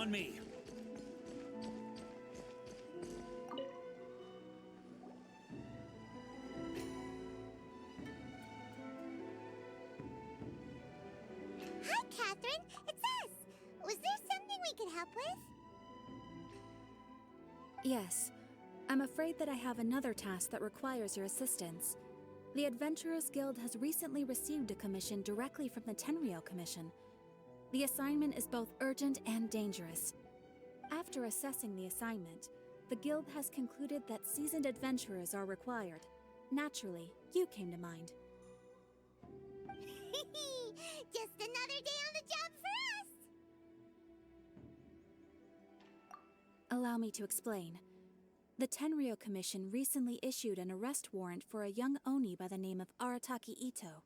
on me. Hi, Catherine. It's us. Was there something we could help with? Yes. I'm afraid that I have another task that requires your assistance. The Adventurers Guild has recently received a commission directly from the Tenryou Commission. The assignment is both urgent and dangerous. After assessing the assignment, the Guild has concluded that seasoned adventurers are required. Naturally, you came to mind. Just another day on the job for us! Allow me to explain. The Tenryou Commission recently issued an arrest warrant for a young Oni by the name of Arataki Itto.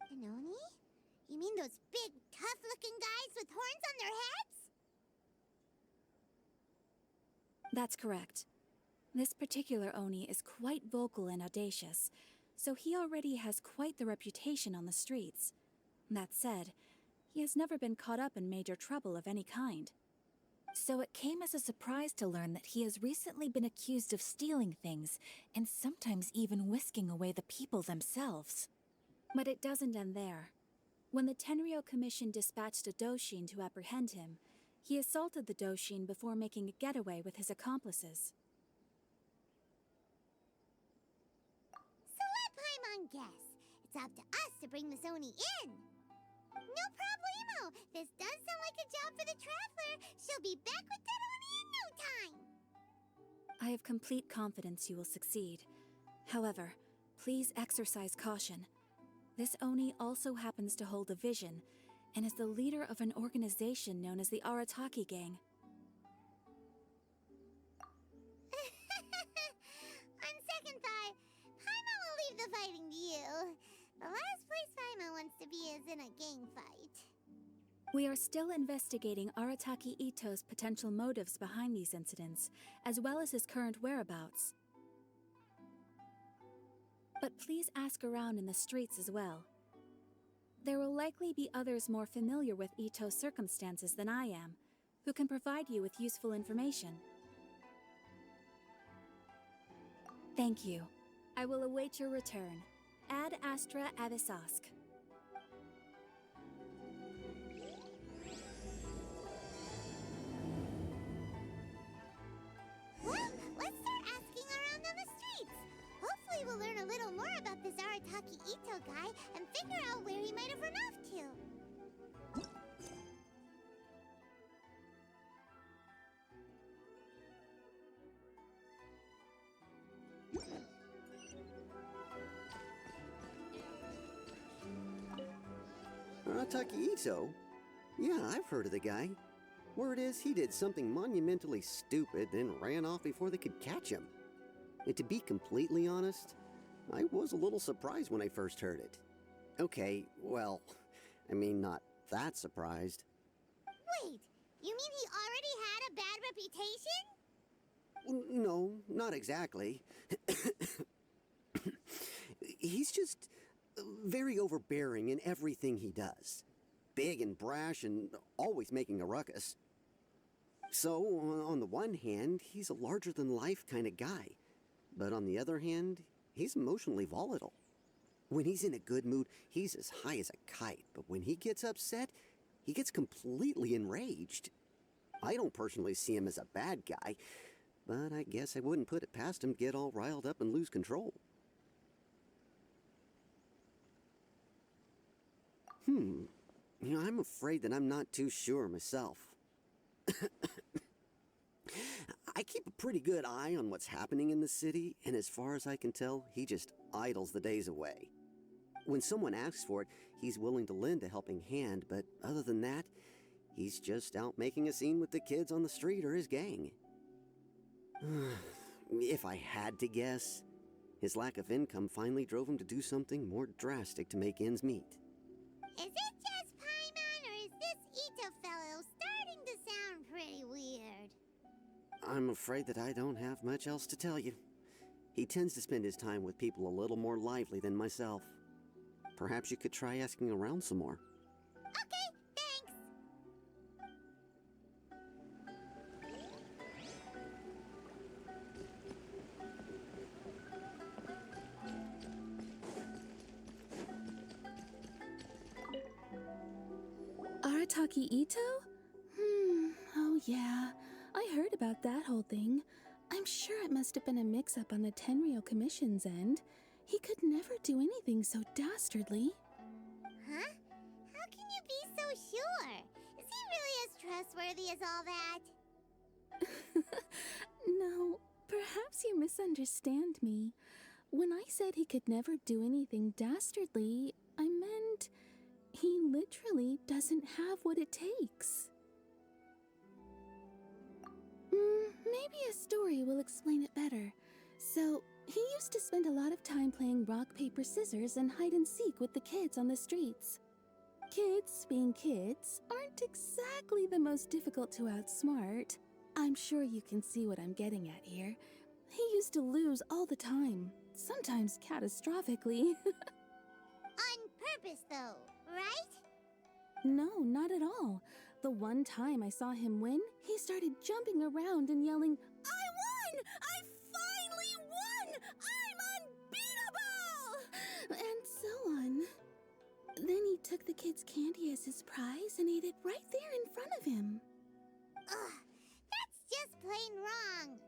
An Oni? You mean those big, tough-looking guys with horns on their heads? That's correct. This particular Oni is quite vocal and audacious, so he already has quite the reputation on the streets. That said, he has never been caught up in major trouble of any kind. So it came as a surprise to learn that he has recently been accused of stealing things, and sometimes even whisking away the people themselves. But it doesn't end there. When the Tenryou Commission dispatched a Doshin to apprehend him, he assaulted the Doshin before making a getaway with his accomplices. So let Paimon guess. It's up to us to bring this Oni in. No problemo. This does sound like a job for the Traveler. She'll be back with that Oni in no time. I have complete confidence you will succeed. However, please exercise caution. This Oni also happens to hold a vision, and is the leader of an organization known as the Arataki Gang. On second thought, Paimon will leave the fighting to you. The last place Paimon wants to be is in a gang fight. We are still investigating Arataki Itto's potential motives behind these incidents, as well as his current whereabouts. But please ask around in the streets as well. There will likely be others more familiar with Itto's circumstances than I am, who can provide you with useful information. Thank you. I will await your return. Ad Astra Avisask. Well, let's start asking around on the streets. Hopefully we'll learn a little more about this Arataki Itto guy and figure out where he might have run off to. Arataki Itto? Yeah, I've heard of the guy. Word is he did something monumentally stupid, then ran off before they could catch him. And to be completely honest, I was a little surprised when I first heard it. Okay, well, I mean, not that surprised. Wait, you mean he already had a bad reputation? No, not exactly. He's just very overbearing in everything he does. Big and brash and always making a ruckus. So, on the one hand, he's a larger-than-life kind of guy. But on the other hand, he's emotionally volatile. When he's in a good mood, he's as high as a kite. But when he gets upset, he gets completely enraged. I don't personally see him as a bad guy, but I guess I wouldn't put it past him to get all riled up and lose control. I'm afraid that I'm not too sure myself. I keep a pretty good eye on what's happening in the city, and as far as I can tell, he just idles the days away. When someone asks for it, he's willing to lend a helping hand, but other than that, he's just out making a scene with the kids on the street or his gang. If I had to guess, his lack of income finally drove him to do something more drastic to make ends meet. Is it just Paimon, or is this Itto fellow starting to sound pretty weird? I'm afraid that I don't have much else to tell you. He tends to spend his time with people a little more lively than myself. Perhaps you could try asking around some more. Okay, thanks! Arataki Itto? Oh yeah. I heard about that whole thing. I'm sure it must have been a mix-up on the Tenryou Commission's end. He could never do anything so dastardly. Huh? How can you be so sure? Is he really as trustworthy as all that? No, perhaps you misunderstand me. When I said he could never do anything dastardly, I meant he literally doesn't have what it takes. Maybe a story will explain it better. So, he used to spend a lot of time playing rock, paper, scissors and hide and seek with the kids on the streets. Kids, being kids, aren't exactly the most difficult to outsmart. I'm sure you can see what I'm getting at here. He used to lose all the time, sometimes catastrophically. On purpose, though, right? No, not at all. The one time I saw him win, he started jumping around and yelling, "I won! I finally won! I'm unbeatable!" And so on. Then he took the kid's candy as his prize and ate it right there in front of him. Ugh, that's just plain wrong.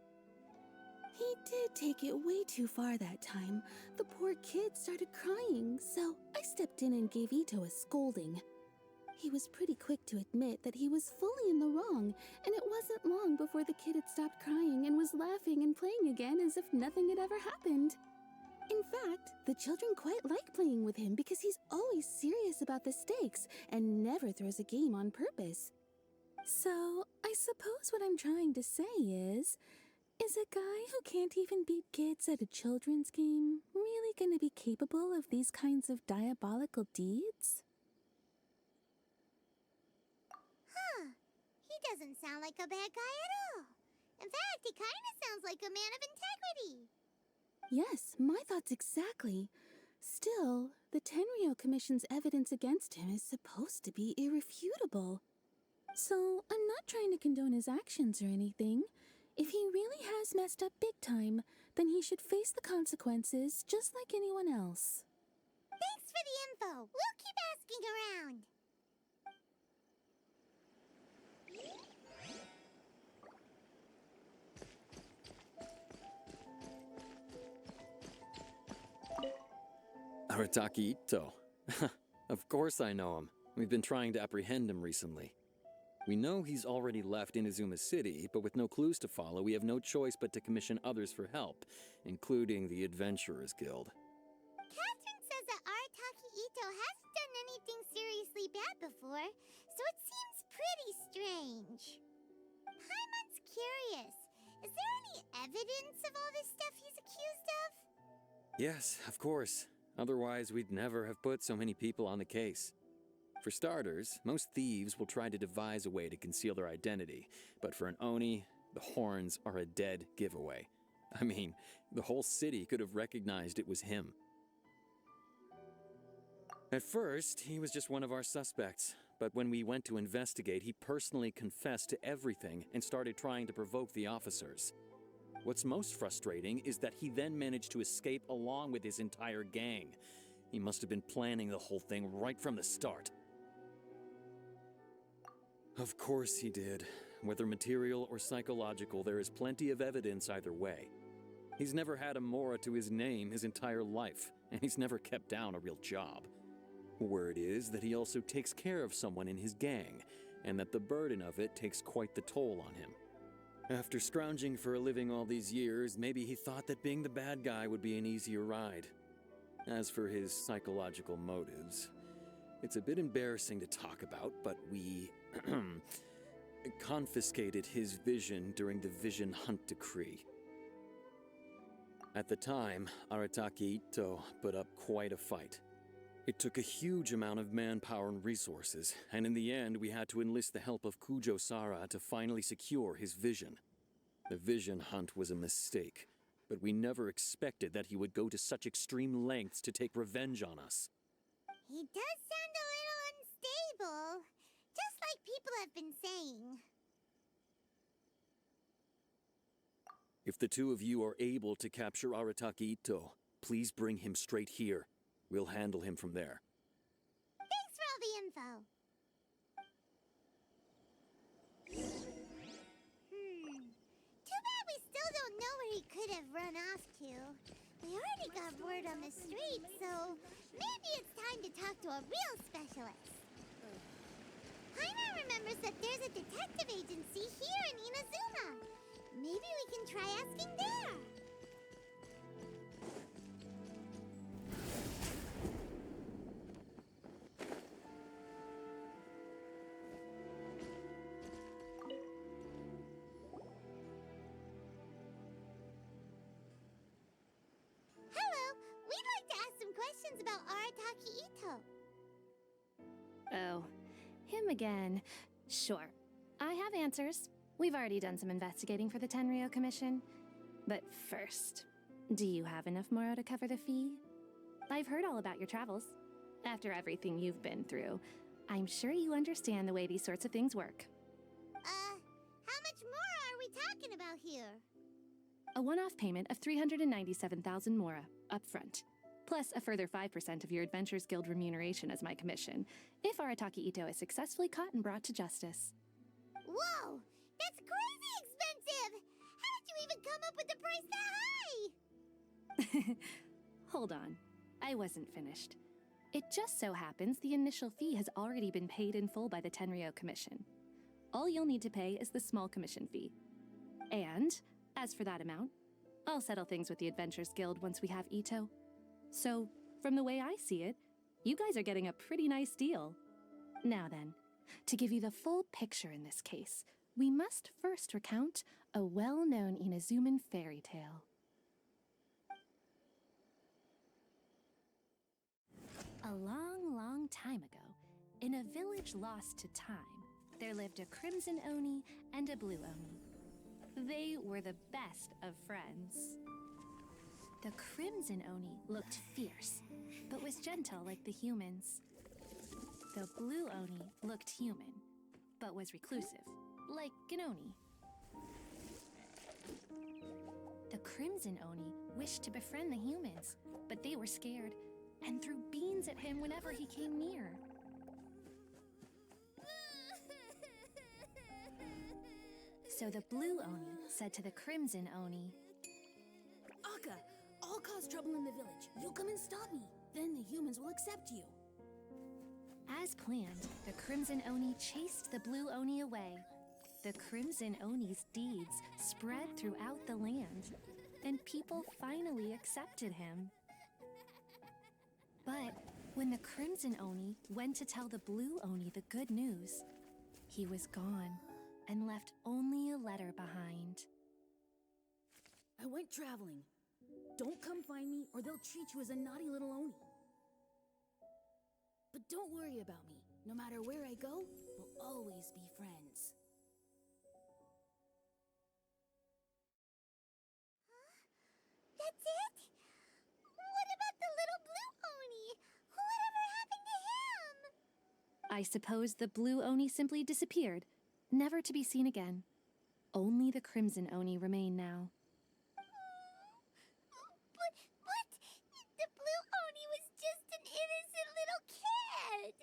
He did take it way too far that time. The poor kid started crying, so I stepped in and gave Itto a scolding. He was pretty quick to admit that he was fully in the wrong, and it wasn't long before the kid had stopped crying and was laughing and playing again as if nothing had ever happened. In fact, the children quite like playing with him because he's always serious about the stakes and never throws a game on purpose. So, I suppose what I'm trying to say is a guy who can't even beat kids at a children's game really gonna be capable of these kinds of diabolical deeds? Huh. He doesn't sound like a bad guy at all. In fact, he kind of sounds like a man of integrity. Yes, my thoughts exactly. Still, the Tenryou Commission's evidence against him is supposed to be irrefutable. So, I'm not trying to condone his actions or anything. If he really has messed up big time, then he should face the consequences just like anyone else. Thanks for the info. We'll keep asking around. Arataki Itto. Of course I know him. We've been trying to apprehend him recently. We know he's already left Inazuma City, but with no clues to follow, we have no choice but to commission others for help, including the Adventurers Guild. Catherine says that Arataki Itto hasn't done anything seriously bad before, so it seems pretty strange. Paimon's curious. Is there any evidence of all this stuff he's accused of? Yes, of course. Otherwise, we'd never have put so many people on the case. For starters, most thieves will try to devise a way to conceal their identity, but for an Oni, the horns are a dead giveaway. I mean, the whole city could have recognized it was him. At first, he was just one of our suspects, but when we went to investigate, he personally confessed to everything and started trying to provoke the officers. What's most frustrating is that he then managed to escape along with his entire gang. He must have been planning the whole thing right from the start. Of course he did. Whether material or psychological, there is plenty of evidence either way. He's never had a mora to his name his entire life, and he's never kept down a real job. Word is that he also takes care of someone in his gang, and that the burden of it takes quite the toll on him. After scrounging for a living all these years, maybe he thought that being the bad guy would be an easier ride. As for his psychological motives, it's a bit embarrassing to talk about, but we confiscated his vision during the Vision Hunt decree. At the time, Arataki Itto put up quite a fight. It took a huge amount of manpower and resources, and in the end we had to enlist the help of Kujo-Sara to finally secure his vision. The Vision Hunt was a mistake, but we never expected that he would go to such extreme lengths to take revenge on us. He does sound a little unstable, just like people have been saying. If the two of you are able to capture Arataki Itto, please bring him straight here. We'll handle him from there. Thanks for all the info. where he could have run off to. We already got word on the street, so maybe it's time to talk to a real specialist. Paimon remembers that there's a detective agency here in Inazuma. Maybe we can try asking there. Questions about Arataki Itto. Oh, him again. Sure. I have answers. We've already done some investigating for the Tenryou Commission. But first, do you have enough Moro to cover the fee? I've heard all about your travels. After everything you've been through, I'm sure you understand the way these sorts of things work. How much more are we talking about here? A one-off payment of 397,000 Mora, upfront. Plus a further 5% of your Adventures Guild remuneration as my commission, if Arataki Itto is successfully caught and brought to justice. Whoa! That's crazy expensive! How did you even come up with the price that high? Hold on. I wasn't finished. It just so happens the initial fee has already been paid in full by the Tenryou Commission. All you'll need to pay is the small commission fee. And, as for that amount, I'll settle things with the Adventures Guild once we have Itto. So, from the way I see it, you guys are getting a pretty nice deal. Now then, to give you the full picture in this case, we must first recount a well-known Inazuman fairy tale. A long, long time ago, in a village lost to time, there lived a crimson Oni and a blue Oni. They were the best of friends. The crimson Oni looked fierce, but was gentle like the humans. The blue Oni looked human, but was reclusive, like an Oni. The crimson Oni wished to befriend the humans, but they were scared and threw beans at him whenever he came near. So the blue Oni said to the crimson Oni, Akka, I'll cause trouble in the village. You come and stop me. Then the humans will accept you. As planned, the crimson Oni chased the blue Oni away. The crimson Oni's deeds spread throughout the land, and people finally accepted him. But when the crimson Oni went to tell the blue Oni the good news, he was gone and left only a letter behind. I went traveling. Don't come find me or they'll treat you as a naughty little Oni. But don't worry about me. No matter where I go, we'll always be friends. That's it? What about the little blue Oni? Whatever happened to him? I suppose the blue Oni simply disappeared, never to be seen again. Only the crimson Oni remain now. But the blue Oni was just an innocent little kid.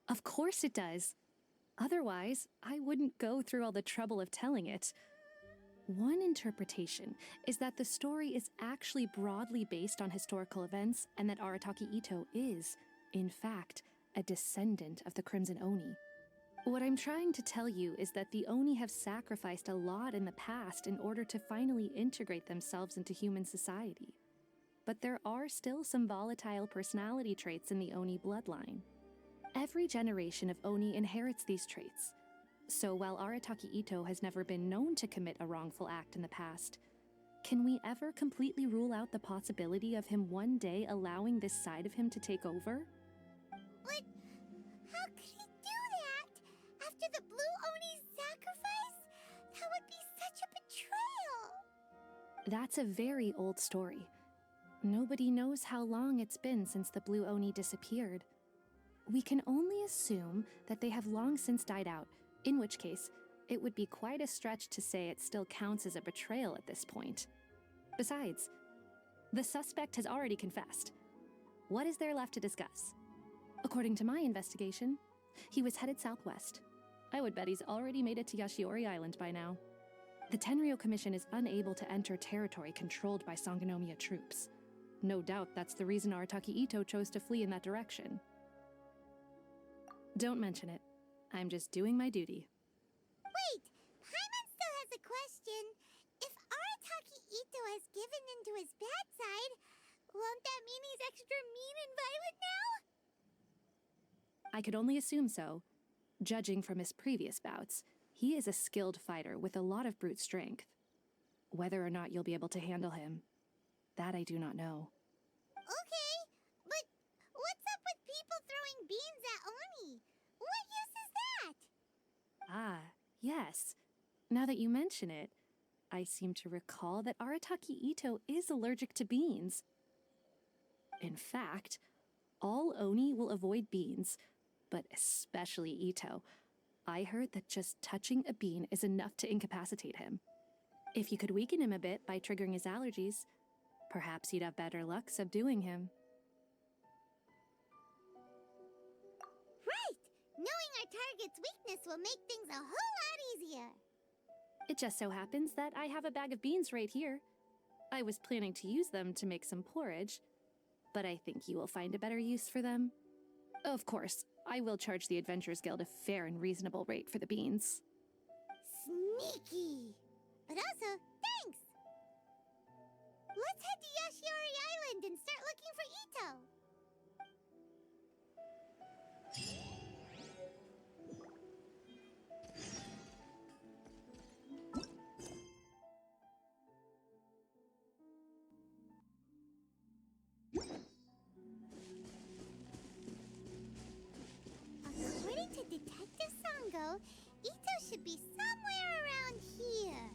Of course it does. Otherwise, I wouldn't go through all the trouble of telling it. One interpretation is that the story is actually broadly based on historical events and that Arataki Itto is, in fact, a descendant of the Crimson Oni. What I'm trying to tell you is that the Oni have sacrificed a lot in the past in order to finally integrate themselves into human society. But there are still some volatile personality traits in the Oni bloodline. Every generation of Oni inherits these traits. So while Arataki Itto has never been known to commit a wrongful act in the past, can we ever completely rule out the possibility of him one day allowing this side of him to take over? But how could he do that? After the blue Oni's sacrifice? That would be such a betrayal. That's a very old story. Nobody knows how long it's been since the blue Oni disappeared. We can only assume that they have long since died out, in which case, it would be quite a stretch to say it still counts as a betrayal at this point. Besides, the suspect has already confessed. What is there left to discuss? According to my investigation, he was headed southwest. I would bet he's already made it to Yashiori Island by now. The Tenryou Commission is unable to enter territory controlled by Sangonomiya troops. No doubt that's the reason Arataki Itto chose to flee in that direction. Don't mention it. I'm just doing my duty. Wait, Paimon still has a question. If Arataki Itto has given into his bad side, won't that mean he's extra mean and violent now? I could only assume so. Judging from his previous bouts, he is a skilled fighter with a lot of brute strength. Whether or not you'll be able to handle him, that I do not know. Okay, but what's up with people throwing beans at Oni? What use is that? Ah, yes. Now that you mention it, I seem to recall that Arataki Itto is allergic to beans. In fact, all Oni will avoid beans, but especially Itto. I heard that just touching a bean is enough to incapacitate him. If you could weaken him a bit by triggering his allergies, perhaps you'd have better luck subduing him. Right! Knowing our target's weakness will make things a whole lot easier. It just so happens that I have a bag of beans right here. I was planning to use them to make some porridge, but I think you will find a better use for them. Of course, I will charge the Adventurers Guild a fair and reasonable rate for the beans. Sneaky! But also, thanks! Let's head to Yashiori Island and start looking for Itto. According to Detective Sango, Itto should be somewhere around here.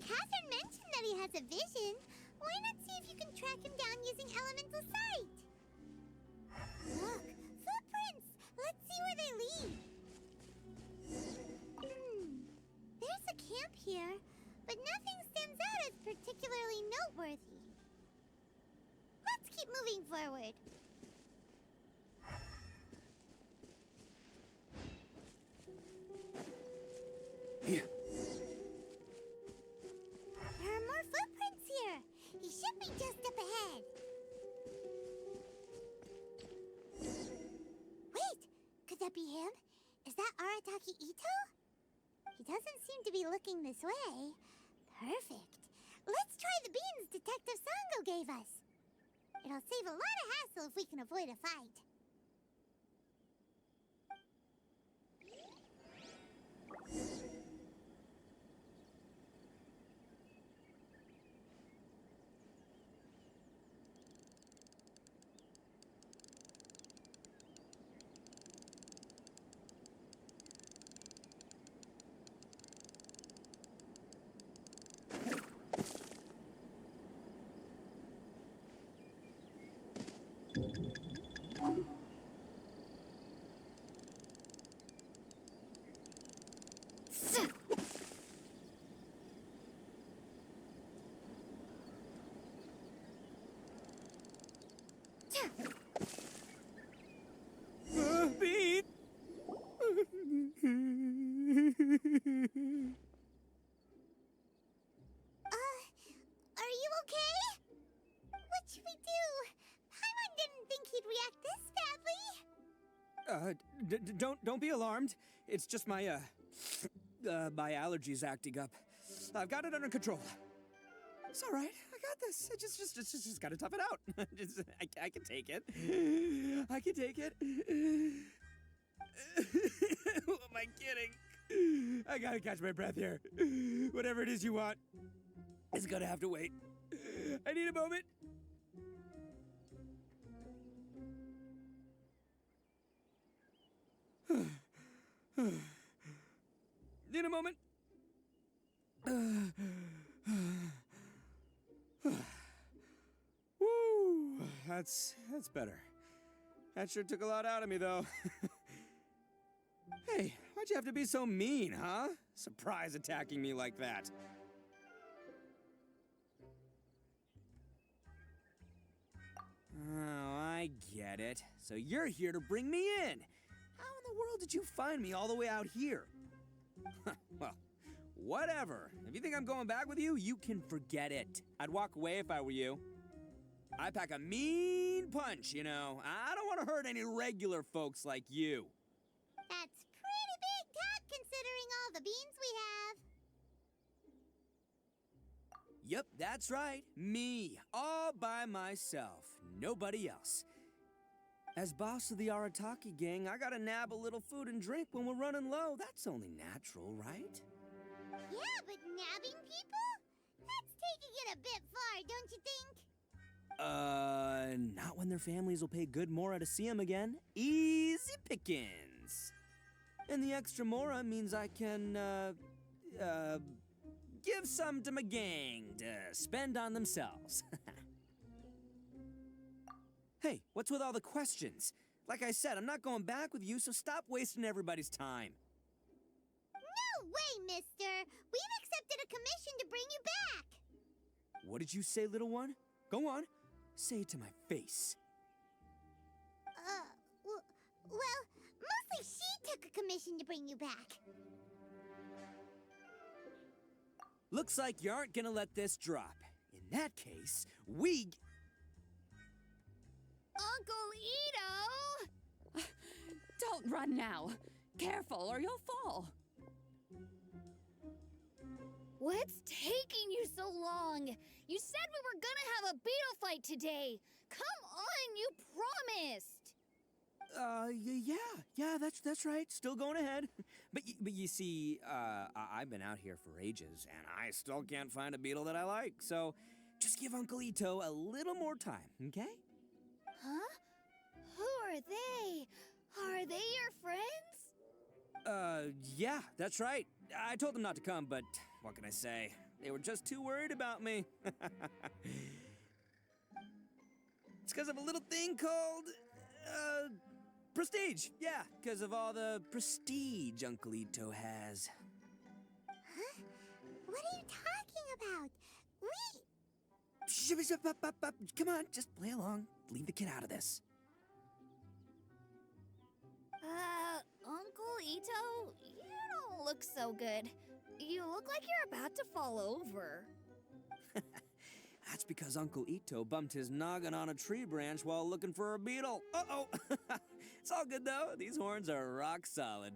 Catherine mentioned that he has a vision. Why not see if you can track him down using elemental sight? Look, footprints! Let's see where they lead. There's a camp here, but nothing stands out as particularly noteworthy. Let's keep moving forward. Yeah. There are more footprints here. He should be just up ahead. Wait, could that be him? Is that Arataki Itto? He doesn't seem to be looking this way. Perfect. Let's try the beans Detective Sango gave us. It'll save a lot of hassle if we can avoid a fight. Beat! Are you okay? What should we do? Paimon didn't think he'd react this badly. Don't be alarmed. It's just my my allergies acting up. I've got it under control. It's all right. I got this. I just gotta tough it out. I can take it. I can take it. Who am I kidding? I gotta catch my breath here. Whatever it is you want, it's gonna have to wait. I need a moment. Need a moment. Woo! That's better. That sure took a lot out of me, though. Hey, why'd you have to be so mean, huh? Surprise attacking me like that. Oh, I get it. So you're here to bring me in. How in in the world did you find me all the way out here? Well, whatever. If you think I'm going back with you, you can forget it. I'd walk away if I were you. I pack a mean punch, you know. I don't want to hurt any regular folks like you. That's pretty big talk considering all the beans we have. Yep, that's right. Me, all by myself. Nobody else. As boss of the Arataki Gang, I gotta nab a little food and drink when we're running low. That's only natural, right? Yeah, but nabbing people? That's taking it a bit far, don't you think? Not when their families will pay good mora to see them again. Easy pickings. And the extra mora means I can, give some to my gang to spend on themselves. Hey, what's with all the questions? Like I said, I'm not going back with you, so stop wasting everybody's time. No way, mister! We've accepted a commission to bring you back! What did you say, little one? Go on. Say it to my face. Well, mostly she took a commission to bring you back. Looks like you aren't gonna let this drop. In that case, we... Uncle Itto! Don't run now. Careful or you'll fall. What's taking you so long? You said we were gonna have a beetle fight today. Come on, you promised. Yeah, that's right. Still going ahead. But you see, I've been out here for ages, and I still can't find a beetle that I like. So, just give Uncle Itto a little more time, okay? Huh? Who are they? Are they your friends? Yeah, that's right. I told them not to come, but what can I say? They were just too worried about me. It's because of a little thing called, prestige. Yeah, because of all the prestige Uncle Itto has. Huh? What are you talking about? Come on, just play along. Leave the kid out of this. Uncle Itto, you don't look so good. You look like you're about to fall over. That's because Uncle Itto bumped his noggin on a tree branch while looking for a beetle. Uh-oh. It's all good, though. These horns are rock solid.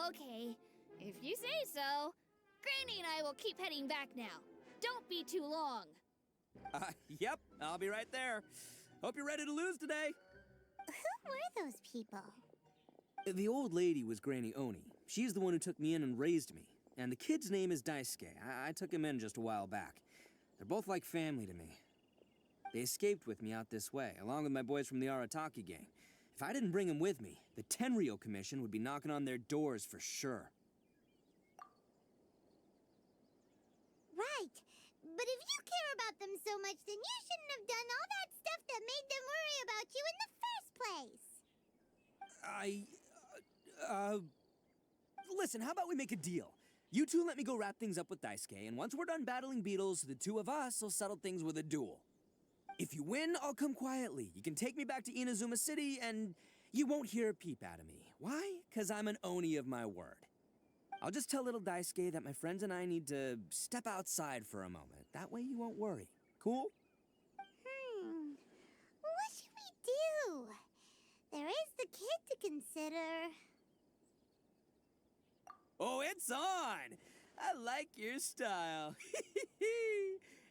Okay, if you say so. Granny and I will keep heading back now. Don't be too long. Yep, I'll be right there. Hope you're ready to lose today. Who were those people? The old lady was Granny Oni. She's the one who took me in and raised me. And the kid's name is Daisuke. I took him in just a while back. They're both like family to me. They escaped with me out this way, along with my boys from the Arataki Gang. If I didn't bring them with me, the Tenryou Commission would be knocking on their doors for sure. Right. But if you care about them so much, then you shouldn't have done all that stuff that made them worry about you in the first place. Listen, how about we make a deal? You two let me go wrap things up with Daisuke, and once we're done battling beetles, the two of us will settle things with a duel. If you win, I'll come quietly. You can take me back to Inazuma City, and you won't hear a peep out of me. Why? 'Cause I'm an Oni of my word. I'll just tell little Daisuke that my friends and I need to step outside for a moment. That way you won't worry. Cool? What should we do? There is the kid to consider. Oh, it's on! I like your style.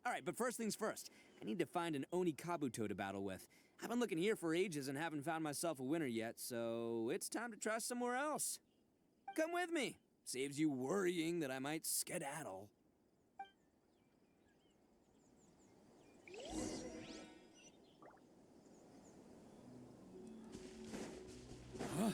All right, but first things first. I need to find an Oni Kabuto to battle with. I've been looking here for ages and haven't found myself a winner yet, so it's time to try somewhere else. Come with me. Saves you worrying that I might skedaddle. Huh?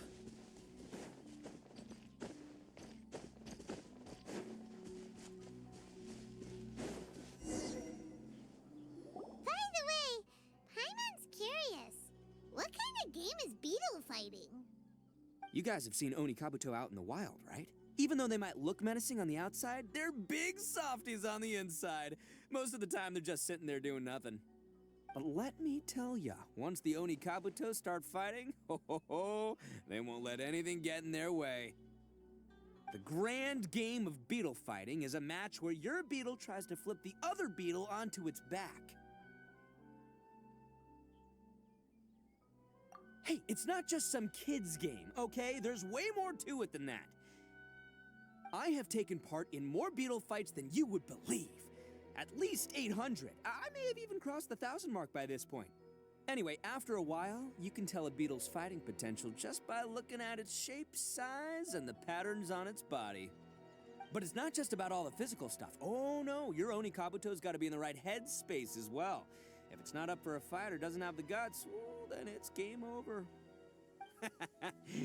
By the way, Paimon's curious. What kind of game is beetle fighting? You guys have seen Oni Kabuto out in the wild, right? Even though they might look menacing on the outside, they're big softies on the inside. Most of the time, they're just sitting there doing nothing. Let me tell ya, once the Oni Kabuto start fighting, they won't let anything get in their way. The grand game of beetle fighting is a match where your beetle tries to flip the other beetle onto its back. Hey, it's not just some kid's game, okay? There's way more to it than that. I have taken part in more beetle fights than you would believe. At least 800. I may have even crossed the 1,000 mark by this point. Anyway, after a while, you can tell a beetle's fighting potential just by looking at its shape, size, and the patterns on its body. But it's not just about all the physical stuff. Oh no, your Oni Kabuto's gotta be in the right headspace as well. If it's not up for a fight or doesn't have the guts, well, then it's game over.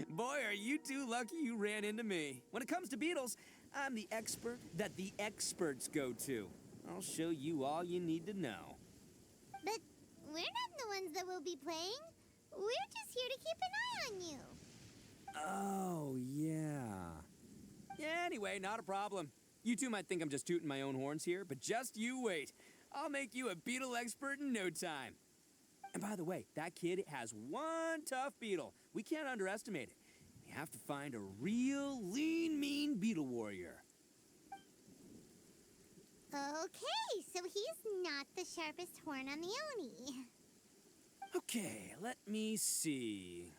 Boy, are you two lucky you ran into me. When it comes to beetles, I'm the expert that the experts go to. I'll show you all you need to know. But we're not the ones that will be playing. We're just here to keep an eye on you. Oh, yeah. Anyway, not a problem. You two might think I'm just tooting my own horns here, but just you wait. I'll make you a beetle expert in no time. And by the way, that kid has one tough beetle. We can't underestimate it. We have to find a real lean, mean beetle warrior. Okay, so he's not the sharpest horn on the Oni. Okay, let me see.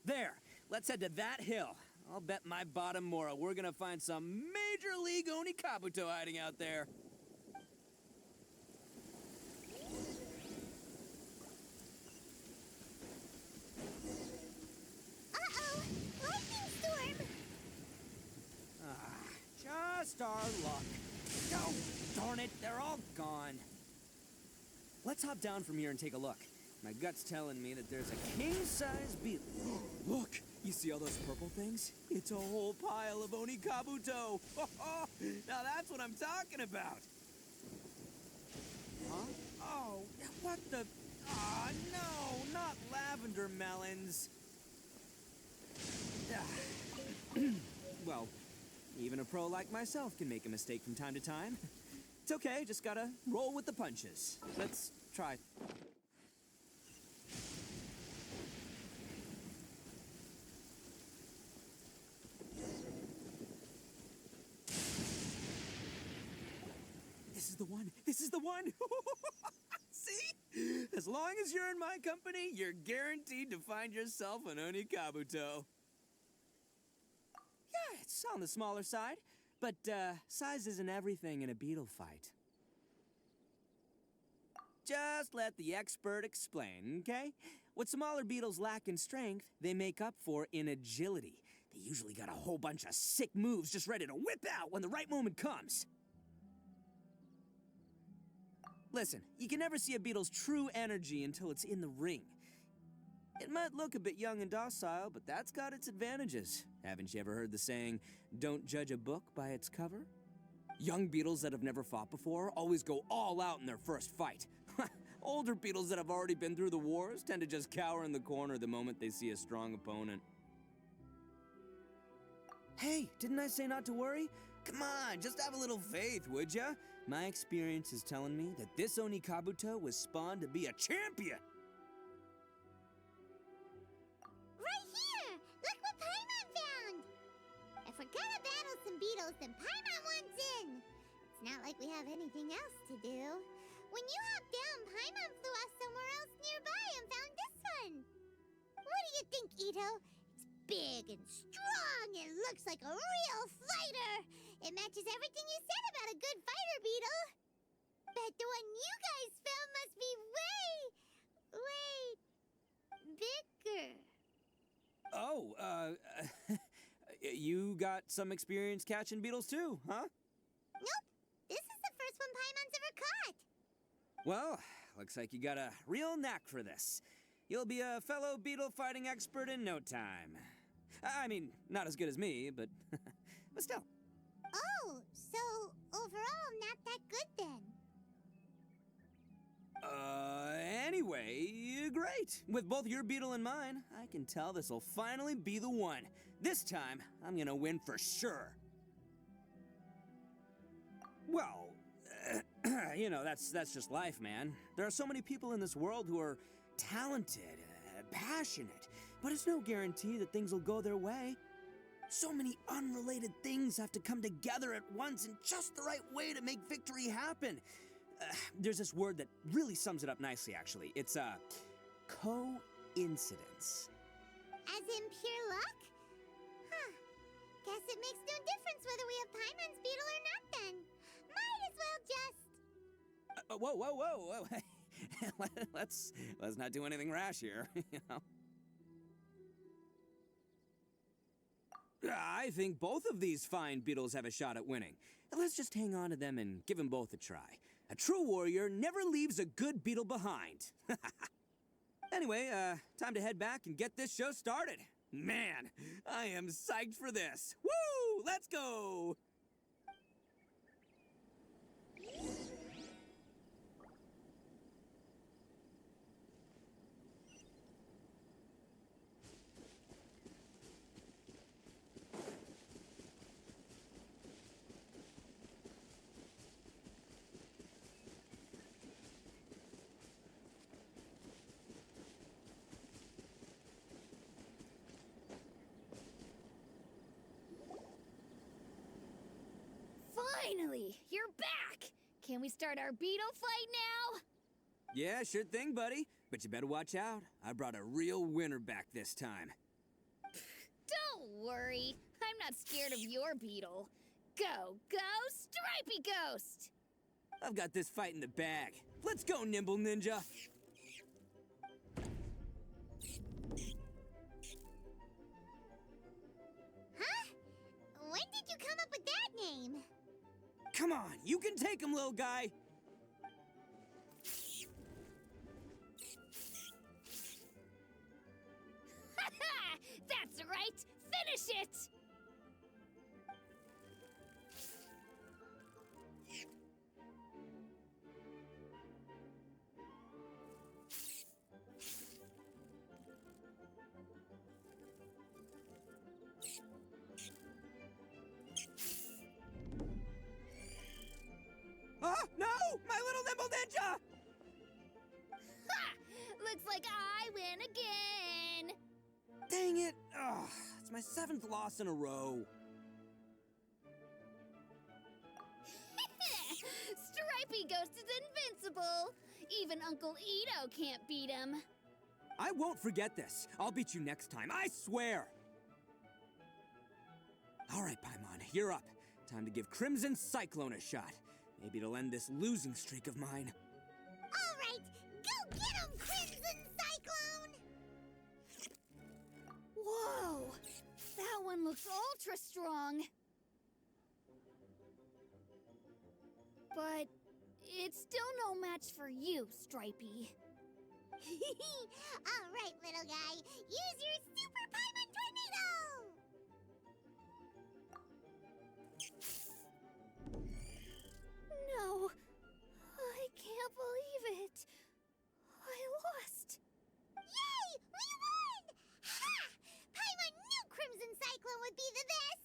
There. Let's head to that hill. I'll bet my bottom Mora we're gonna find some major league Oni Kabuto hiding out there. Uh-oh! Lightning storm! Just our luck. Oh, darn it, they're all gone. Let's hop down from here and take a look. My gut's telling me that there's a king-size beetle. Look, you see all those purple things? It's a whole pile of Oni Kabuto. Now that's what I'm talking about. Huh? Oh, what the... Ah, no, not lavender melons. Well, even a pro like myself can make a mistake from time to time. It's okay, just gotta roll with the punches. Let's try. This is the one! This is the one! See? As long as you're in my company, you're guaranteed to find yourself an Oni Kabuto. Yeah, it's on the smaller side, but size isn't everything in a beetle fight. Just let the expert explain, okay? What smaller beetles lack in strength, they make up for in agility. They usually got a whole bunch of sick moves just ready to whip out when the right moment comes. Listen, you can never see a beetle's true energy until it's in the ring. It might look a bit young and docile, but that's got its advantages. Haven't you ever heard the saying, don't judge a book by its cover? Young beetles that have never fought before always go all out in their first fight. Older beetles that have already been through the wars tend to just cower in the corner the moment they see a strong opponent. Hey, didn't I say not to worry? Come on, just have a little faith, would ya? My experience is telling me that this Oni Kabuto was spawned to be a champion! Right here! Look what Paimon found! If we're gonna battle some beetles, then Paimon wants in! It's not like we have anything else to do. When you hopped down, Paimon flew off somewhere else nearby and found this one! What do you think, Itto? It's big and strong and looks like a real fighter! It matches everything you said about a good fighter beetle! Bet the one you guys found must be way bigger. Oh, you got some experience catching beetles too, huh? Nope. This is the first one Paimon's ever caught. Well, looks like you got a real knack for this. You'll be a fellow beetle fighting expert in no time. I mean, not as good as me, but still. Oh, so overall not that good then. Anyway, great. With both your beetle and mine, I can tell this'll finally be the one. This time, I'm gonna win for sure. Well, You know, that's just life, man. There are so many people in this world who are talented, passionate, but it's no guarantee that things will go their way. So many unrelated things have to come together at once in just the right way to make victory happen. There's this word that really sums it up nicely, actually. It's, coincidence. As in pure luck? Huh. Guess it makes no difference whether we have Paimon's beetle or not then. Might as well just... Whoa. let's not do anything rash here, you know? I think both of these fine beetles have a shot at winning. Let's just hang on to them and give them both a try. A true warrior never leaves a good beetle behind. Anyway, time to head back and get this show started. Man, I am psyched for this. Woo! Let's go! Finally, you're back! Can we start our beetle fight now? Yeah, sure thing, buddy. But you better watch out. I brought a real winner back this time. Don't worry, I'm not scared of your beetle. Go, Stripey Ghost! I've got this fight in the bag. Let's go, Nimble Ninja! Huh? When did you come up with that name? Come on, you can take him, little guy! Ha! That's right! Finish it! Oh, no! My little Nimble Ninja! Ha! Looks like I win again! Dang it! Ugh, it's my 7th loss in a row. Stripey Ghost is invincible! Even Uncle Itto can't beat him. I won't forget this. I'll beat you next time, I swear! Alright, Paimon, you're up. Time to give Crimson Cyclone a shot. Maybe it'll end this losing streak of mine. All right, go get him, Crimson Cyclone! Whoa! That one looks ultra strong. But it's still no match for you, Stripey. All right, little guy, use your Super Paimon Tornado! No, I can't believe it. I lost. Yay! We won! Ha! Paimon knew Crimson Cyclone would be the best!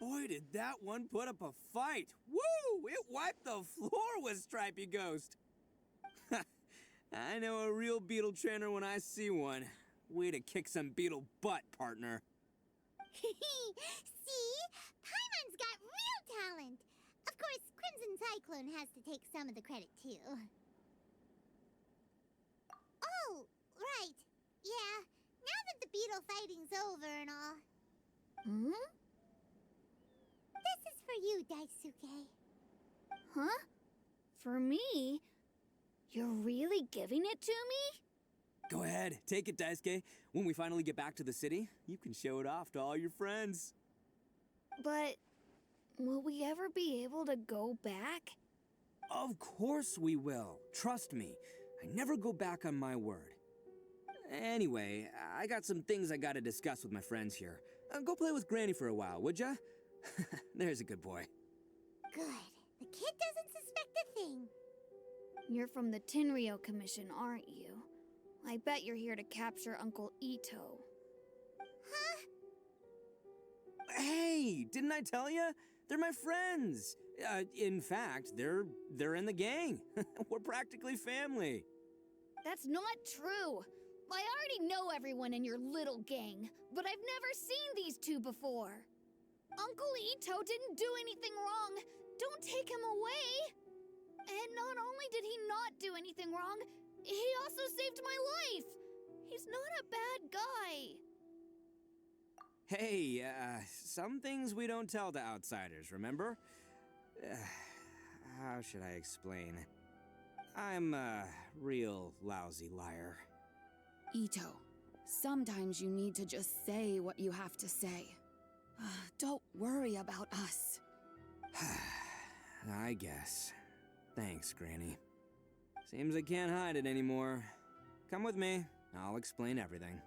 Boy, did that one put up a fight. Woo! It wiped the floor with Stripey Ghost. I know a real beetle trainer when I see one. Way to kick some beetle butt, partner. See? Paimon's got real talent. Of course, Crimson Cyclone has to take some of the credit, too. Oh, right. Yeah, now that the beetle fighting's over and all. Hmm? This is for you, Daisuke. Huh? For me? You're really giving it to me? Go ahead, take it, Daisuke. When we finally get back to the city, you can show it off to all your friends. But will we ever be able to go back? Of course we will. Trust me. I never go back on my word. Anyway, I got some things I gotta discuss with my friends here. Go play with Granny for a while, would ya? There's a good boy. Good. The kid doesn't suspect a thing. You're from the Tenryou Commission, aren't you? I bet you're here to capture Uncle Itto. Huh? Hey, didn't I tell ya? They're my friends. In fact, they're in the gang. We're practically family. That's not true. I already know everyone in your little gang, but I've never seen these two before. Uncle Itto didn't do anything wrong. Don't take him away. And not only did he not do anything wrong, he also saved my life. He's not a bad guy. Hey, some things we don't tell to outsiders, remember? How should I explain? I'm a real lousy liar. Itto, sometimes you need to just say what you have to say. Don't worry about us. I guess. Thanks, Granny. Seems I can't hide it anymore. Come with me. I'll explain everything.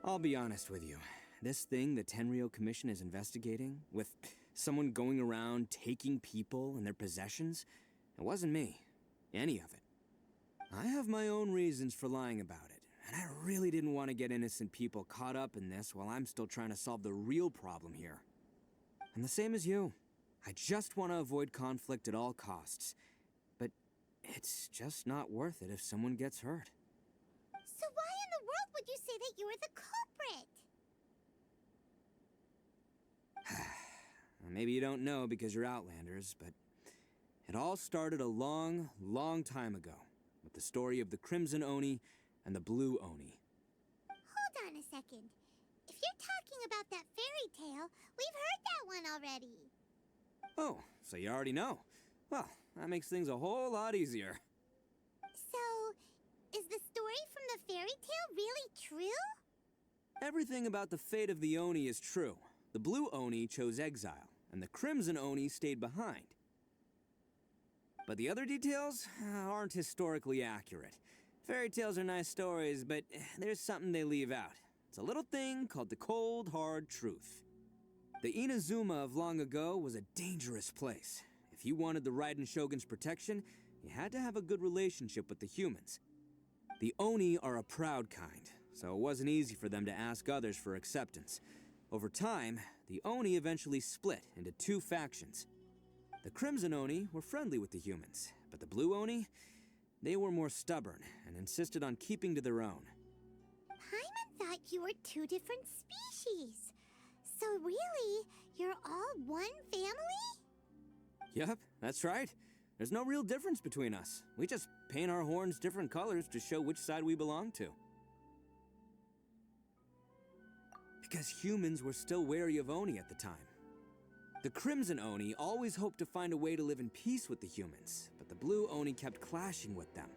I'll be honest with you. This thing the Tenryou Commission is investigating, with someone going around taking people and their possessions, it wasn't me. Any of it. I have my own reasons for lying about it, and I really didn't want to get innocent people caught up in this while I'm still trying to solve the real problem here. And the same as you. I just want to avoid conflict at all costs. But it's just not worth it if someone gets hurt. So why in the world would you say that you were the culprit? Maybe you don't know because you're Outlanders, but it all started a long, long time ago with the story of the Crimson Oni and the Blue Oni. Hold on a second. If you're talking about that fairy tale, we've heard that one already. Oh, so you already know. Well, that makes things a whole lot easier. So, is the story from the fairy tale really true? Everything about the fate of the Oni is true. The Blue Oni chose exile, and the Crimson Oni stayed behind. But the other details aren't historically accurate. Fairy tales are nice stories, but there's something they leave out. It's a little thing called the cold, hard truth. The Inazuma of long ago was a dangerous place. If you wanted the Raiden Shogun's protection, you had to have a good relationship with the humans. The Oni are a proud kind, so it wasn't easy for them to ask others for acceptance. Over time, the Oni eventually split into two factions. The Crimson Oni were friendly with the humans, but the Blue Oni, they were more stubborn and insisted on keeping to their own. Paimon thought you were two different species. So really, you're all one family? Yep, that's right. There's no real difference between us. We just paint our horns different colors to show which side we belong to. Because humans were still wary of Oni at the time. The Crimson Oni always hoped to find a way to live in peace with the humans, but the Blue Oni kept clashing with them.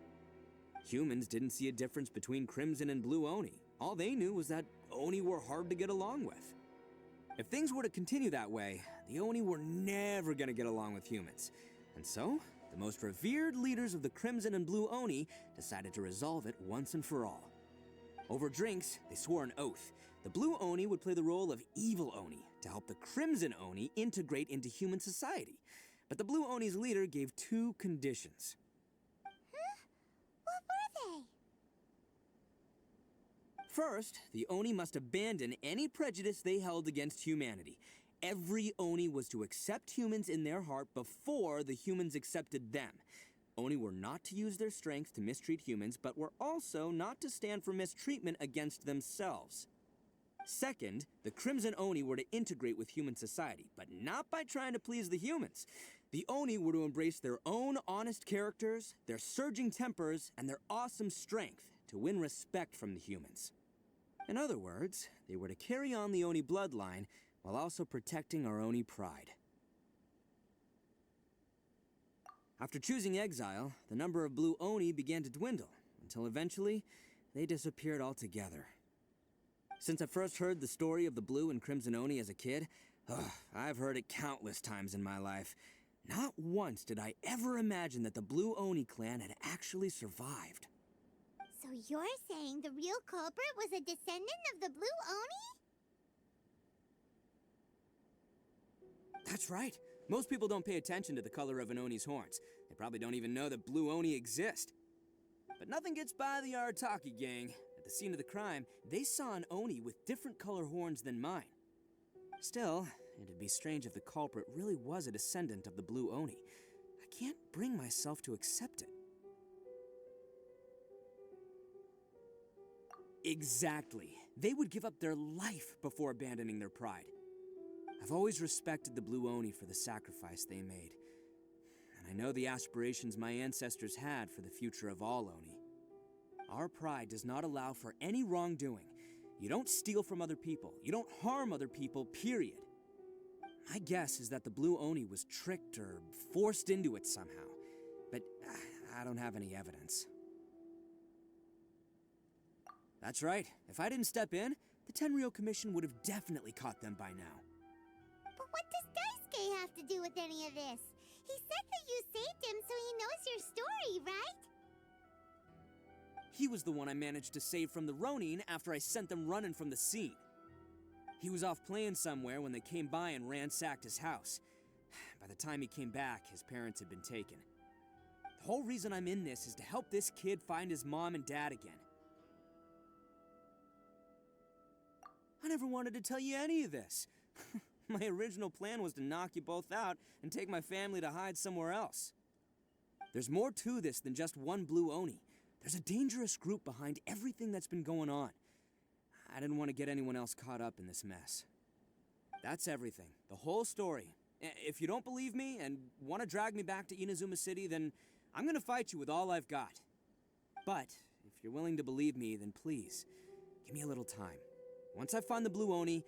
Humans didn't see a difference between Crimson and Blue Oni. All they knew was that Oni were hard to get along with. If things were to continue that way, the Oni were never gonna get along with humans. And so, the most revered leaders of the Crimson and Blue Oni decided to resolve it once and for all. Over drinks, they swore an oath. The Blue Oni would play the role of evil Oni to help the Crimson Oni integrate into human society. But the Blue Oni's leader gave two conditions. Huh? What were they? First, the Oni must abandon any prejudice they held against humanity. Every Oni was to accept humans in their heart before the humans accepted them. Oni were not to use their strength to mistreat humans, but were also not to stand for mistreatment against themselves. Second, the Crimson Oni were to integrate with human society, but not by trying to please the humans. The Oni were to embrace their own honest characters, their surging tempers, and their awesome strength to win respect from the humans. In other words, they were to carry on the Oni bloodline while also protecting our Oni pride. After choosing exile, the number of Blue Oni began to dwindle, until eventually, they disappeared altogether. Since I first heard the story of the Blue and Crimson Oni as a kid, I've heard it countless times in my life. Not once did I ever imagine that the Blue Oni clan had actually survived. So you're saying the real culprit was a descendant of the Blue Oni? That's right. Most people don't pay attention to the color of an Oni's horns. They probably don't even know that Blue Oni exist. But nothing gets by the Arataki Gang. At the scene of the crime, they saw an Oni with different color horns than mine. Still, it'd be strange if the culprit really was a descendant of the blue Oni. I can't bring myself to accept it. Exactly. They would give up their life before abandoning their pride. I've always respected the blue Oni for the sacrifice they made. And I know the aspirations my ancestors had for the future of all Oni. Our pride does not allow for any wrongdoing. You don't steal from other people. You don't harm other people, period. My guess is that the blue Oni was tricked or forced into it somehow. But I don't have any evidence. That's right. If I didn't step in, the Tenryou Commission would have definitely caught them by now. But what does Daisuke have to do with any of this? He said that you saved him so he knows your story, right? He was the one I managed to save from the Ronin after I sent them running from the scene. He was off playing somewhere when they came by and ransacked his house. By the time he came back, his parents had been taken. The whole reason I'm in this is to help this kid find his mom and dad again. I never wanted to tell you any of this. My original plan was to knock you both out and take my family to hide somewhere else. There's more to this than just one blue Oni. There's a dangerous group behind everything that's been going on. I didn't want to get anyone else caught up in this mess. That's everything. The whole story. If you don't believe me and want to drag me back to Inazuma City, then I'm going to fight you with all I've got. But if you're willing to believe me, then please, give me a little time. Once I find the blue Oni,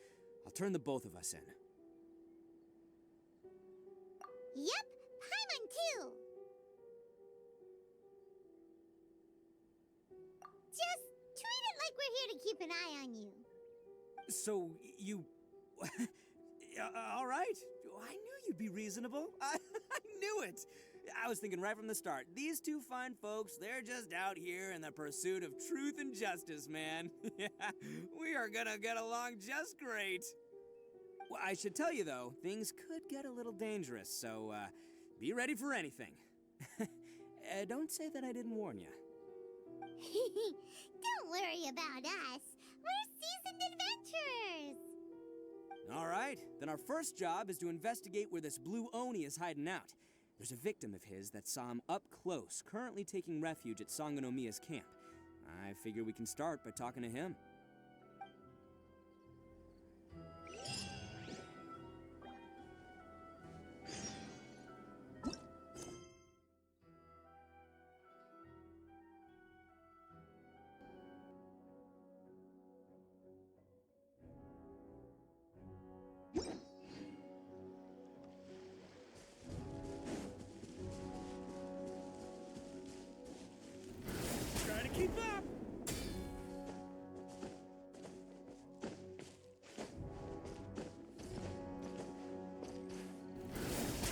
I'll turn the both of us in. Yep, Paimon too. Just treat it like we're here to keep an eye on you. So, you... all right. I knew you'd be reasonable. I knew it. I was thinking right from the start, these two fine folks, they're just out here in the pursuit of truth and justice, man. Yeah, we are gonna get along just great. Well, I should tell you, though, things could get a little dangerous, so be ready for anything. Don't say that I didn't warn you. Don't worry about us. We're seasoned adventurers. All right, then our first job is to investigate where this blue Oni is hiding out. There's a victim of his that saw him up close, currently taking refuge at Sangonomiya's camp. I figure we can start by talking to him. Keep up!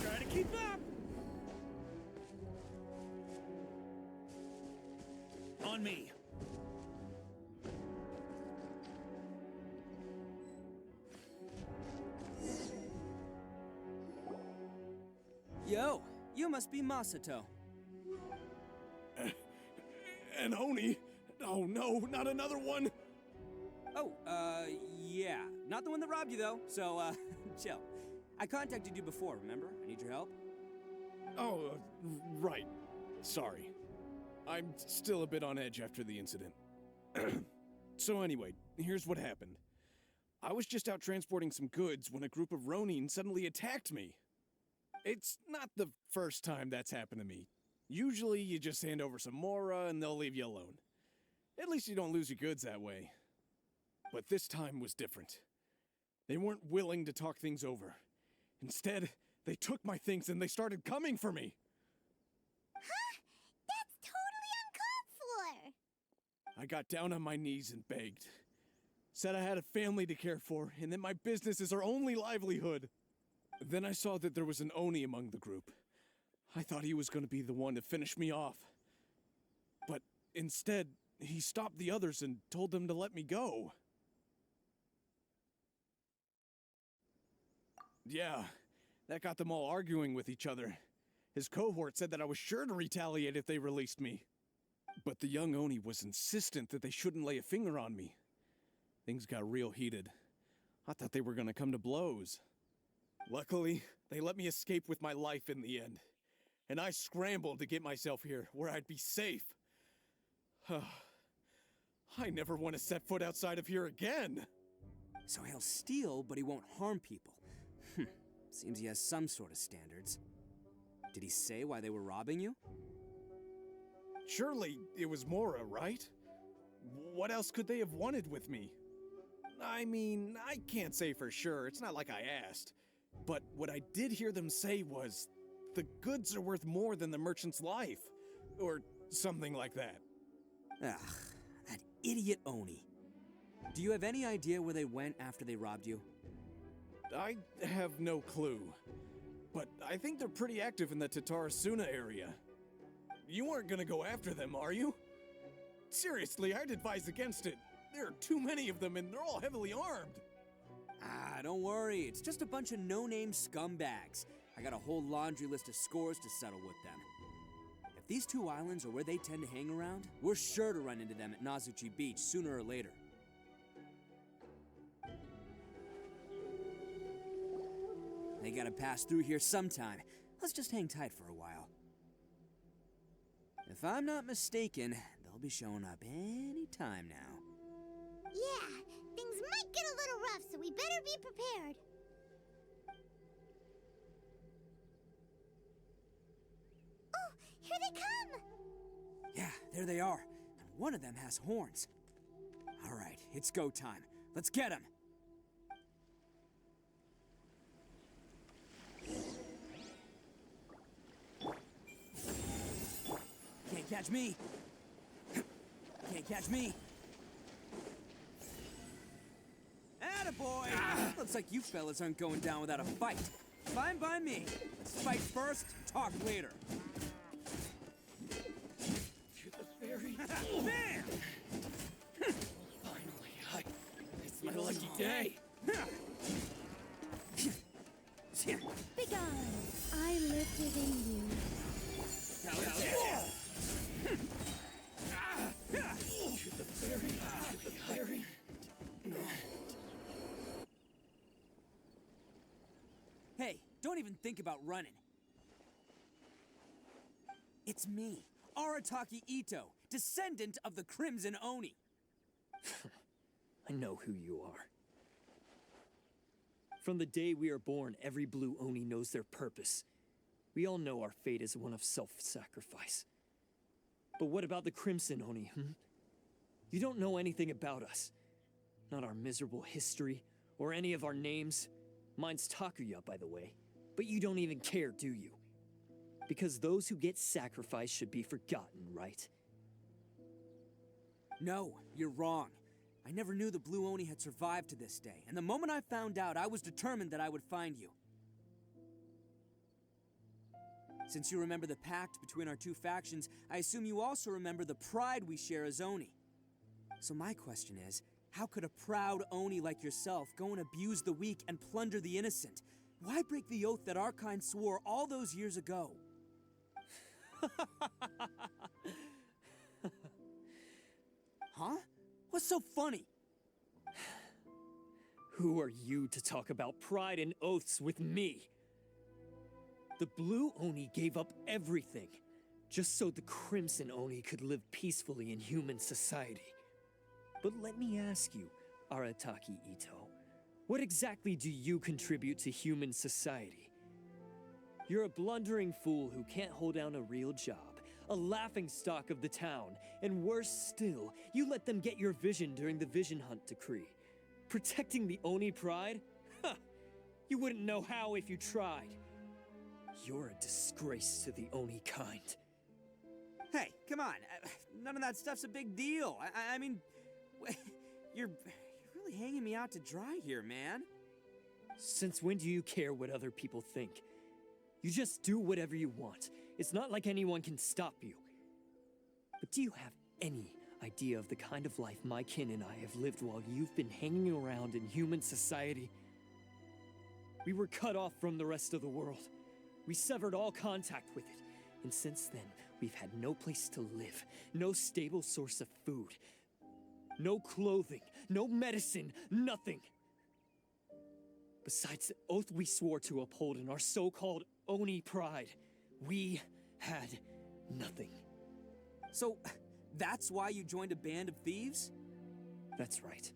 Try to keep up! On me. Yo, you must be Masato. An Oni? Oh no, not another one! Oh, yeah. Not the one that robbed you, though, so, chill. I contacted you before, remember? I need your help. Oh, right. Sorry. I'm still a bit on edge after the incident. So anyway, here's what happened. I was just out transporting some goods when a group of Ronin suddenly attacked me. It's not the first time that's happened to me. Usually, you just hand over some Mora and they'll leave you alone. At least you don't lose your goods that way. But this time was different. They weren't willing to talk things over. Instead, they took my things and they started coming for me. Huh? That's totally uncalled for. I got down on my knees and begged. Said I had a family to care for and that my business is our only livelihood. Then I saw that there was an Oni among the group. I thought he was going to be the one to finish me off. But instead, he stopped the others and told them to let me go. Yeah, that got them all arguing with each other. His cohort said that I was sure to retaliate if they released me. But the young Oni was insistent that they shouldn't lay a finger on me. Things got real heated. I thought they were gonna come to blows. Luckily, they let me escape with my life in the end. And I scrambled to get myself here, where I'd be safe. I never want to set foot outside of here again. So he'll steal, but he won't harm people. Seems he has some sort of standards. Did he say why they were robbing you? Surely it was Mora, right? What else could they have wanted with me? I mean, I can't say for sure, it's not like I asked. But what I did hear them say was, the goods are worth more than the merchant's life. Or something like that. Ugh, that idiot Oni. Do you have any idea where they went after they robbed you? I have no clue. But I think they're pretty active in the Tatarasuna area. You aren't gonna go after them, are you? Seriously, I'd advise against it. There are too many of them and they're all heavily armed. Ah, don't worry. It's just a bunch of no-name scumbags. I got a whole laundry list of scores to settle with them. If these two islands are where they tend to hang around, we're sure to run into them at Nazuchi Beach sooner or later. They gotta pass through here sometime. Let's just hang tight for a while. If I'm not mistaken, they'll be showing up any time now. Yeah, things might get a little rough, so we better be prepared. Oh, here they come! Yeah, there they are. And one of them has horns. All right, it's go time. Let's get him! Can't catch me! Can't catch me! Attaboy! Looks like you fellas aren't going down without a fight. Fine by me. Let's fight first, talk later. To the very... Bam! Finally, it's my lucky day. Begone! I lived within you. To the very... Hey, don't even think about running. It's me, Arataki Itto, descendant of the Crimson Oni. I know who you are. From the day we are born, every blue Oni knows their purpose. We all know our fate is one of self-sacrifice. But what about the Crimson Oni, You don't know anything about us. Not our miserable history, or any of our names. Mine's Takuya, by the way. But you don't even care, do you? Because those who get sacrificed should be forgotten, right? No, you're wrong. I never knew the Blue Oni had survived to this day, and the moment I found out, I was determined that I would find you. Since you remember the pact between our two factions, I assume you also remember the pride we share as Oni. So my question is, how could a proud Oni like yourself go and abuse the weak and plunder the innocent? Why break the oath that our kind swore all those years ago? Huh? What's so funny? Who are you to talk about pride and oaths with me? The Blue Oni gave up everything, just so the Crimson Oni could live peacefully in human society. But let me ask you, Arataki Itto, what exactly do you contribute to human society? You're a blundering fool who can't hold down a real job, a laughingstock of the town, and worse still, you let them get your vision during the Vision Hunt decree. Protecting the Oni pride? Huh! You wouldn't know how if you tried. You're a disgrace to the Oni kind. Hey, come on. None of that stuff's a big deal. I mean, you're really hanging me out to dry here, man. Since when do you care what other people think? You just do whatever you want. It's not like anyone can stop you. But do you have any idea of the kind of life my kin and I have lived while you've been hanging around in human society? We were cut off from the rest of the world. We severed all contact with it. And since then, We've had no place to live, no stable source of food, no clothing, no medicine, nothing. Besides the oath we swore to uphold in our so-called Oni pride, we had nothing. So, that's why you joined a band of thieves? That's right.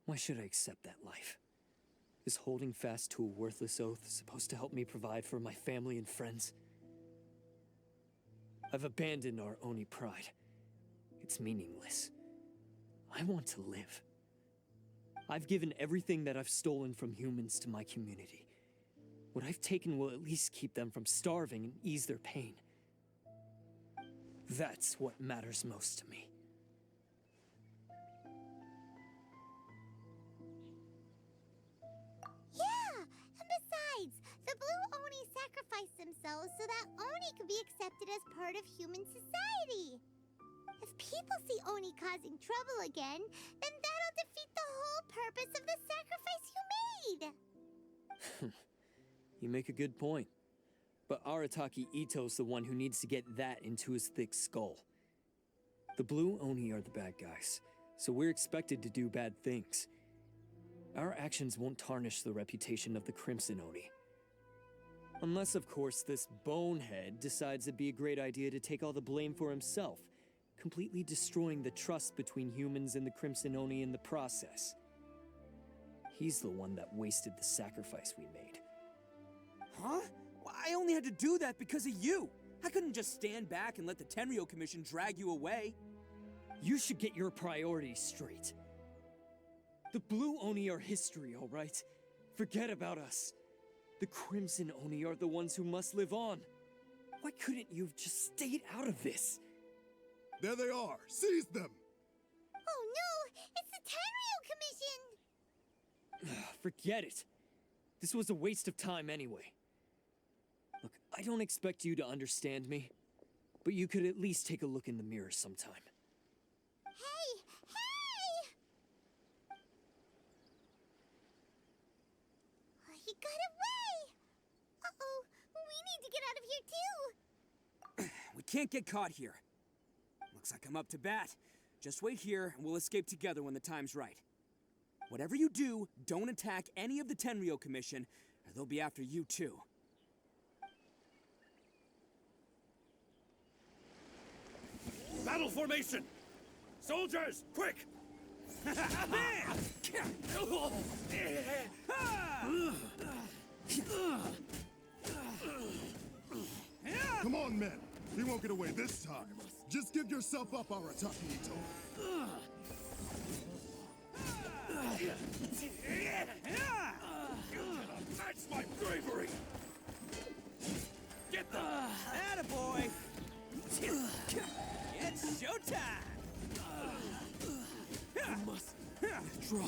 Why should I accept that life? Is holding fast to a worthless oath supposed to help me provide for my family and friends? I've abandoned our Oni pride. It's meaningless. I want to live. I've given everything that I've stolen from humans to my community. What I've taken will at least keep them from starving and ease their pain. That's what matters most to me. Yeah, and besides, the Blue Oni sacrificed themselves so that Oni could be accepted as part of human society. If people see Oni causing trouble again, then that'll defeat the whole purpose of the sacrifice you made. You make a good point. But Arataki Itto's the one who needs to get that into his thick skull. The Blue Oni are the bad guys, so we're expected to do bad things. Our actions won't tarnish the reputation of the Crimson Oni. Unless, of course, this bonehead decides it'd be a great idea to take all the blame for himself, completely destroying the trust between humans and the Crimson Oni in the process. He's the one that wasted the sacrifice we made. Huh? Well, I only had to do that because of you. I couldn't just stand back and let the Tenryou Commission drag you away. You should get your priorities straight. The Blue Oni are history, all right? Forget about us. The Crimson Oni are the ones who must live on. Why couldn't you have just stayed out of this? There they are! Seize them! Oh no! It's the Tenryou Commission! Forget it. This was a waste of time anyway. Look, I don't expect you to understand me, but you could at least take a look in the mirror sometime. Hey! Hey! He got away! Uh-oh, we need to get out of here too! We can't get caught here. Looks like I'm up to bat. Just wait here and we'll escape together when the time's right. Whatever you do, don't attack any of the Tenryou Commission, or they'll be after you too. Battle formation! Soldiers, quick! Come on, men! We won't get away this time. Just give yourself up, Arataki Itto. That's my bravery! Get them! Attaboy! It's showtime! I must withdraw.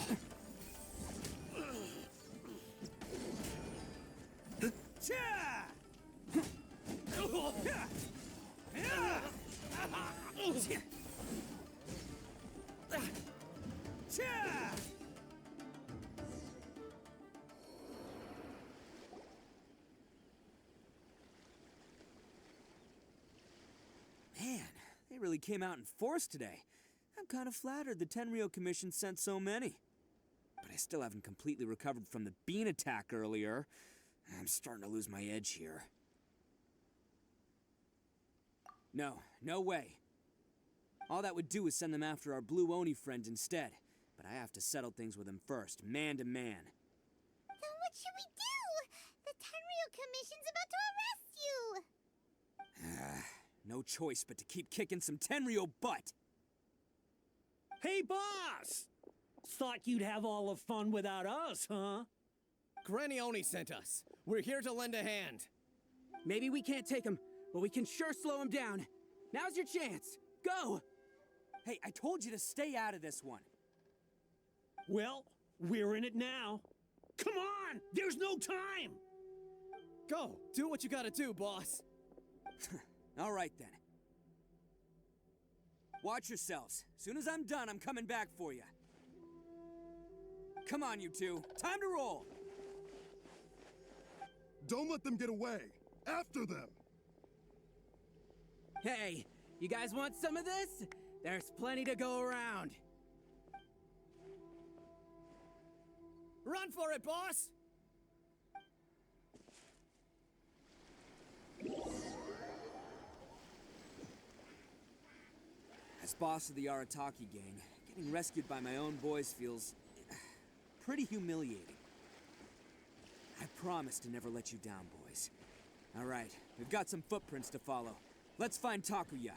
Man, they really came out in force today. I'm kind of flattered the Tenryou Commission sent so many. But I still haven't completely recovered from the bean attack earlier. I'm starting to lose my edge here. No way. All that would do is send them after our Blue Oni friend instead. But I have to settle things with him first, man to man. Then what should we do? The Tenryou Commission's about to arrest you! No choice but to keep kicking some Tenryou butt! Hey, boss! Thought you'd have all the fun without us, huh? Granny Oni sent us. We're here to lend a hand. Maybe we can't take him, but we can sure slow him down. Now's your chance. Go! Hey, I told you to stay out of this one. Well, we're in it now. Come on! There's no time! Go! Do what you gotta do, boss. All right, then. Watch yourselves. Soon as I'm done, I'm coming back for you. Come on, you two. Time to roll! Don't let them get away! After them! Hey, you guys want some of this? There's plenty to go around. Run for it, boss! As boss of the Arataki Gang, getting rescued by my own boys feels pretty humiliating. I promise to never let you down, boys. All right, we've got some footprints to follow. Let's find Takuya.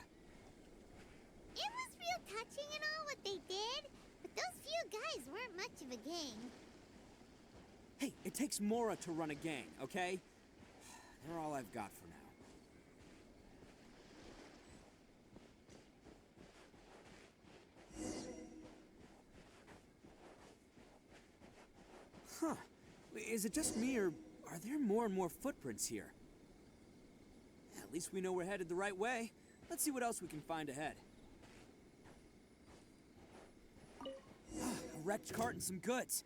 It was real touching and all what they did, but those few guys weren't much of a gang. Hey, it takes Mora to run a gang, okay? They're all I've got for now. Huh. Is it just me, or are there more and more footprints here? At least we know we're headed the right way. Let's see what else we can find ahead. A wrecked cart and some goods.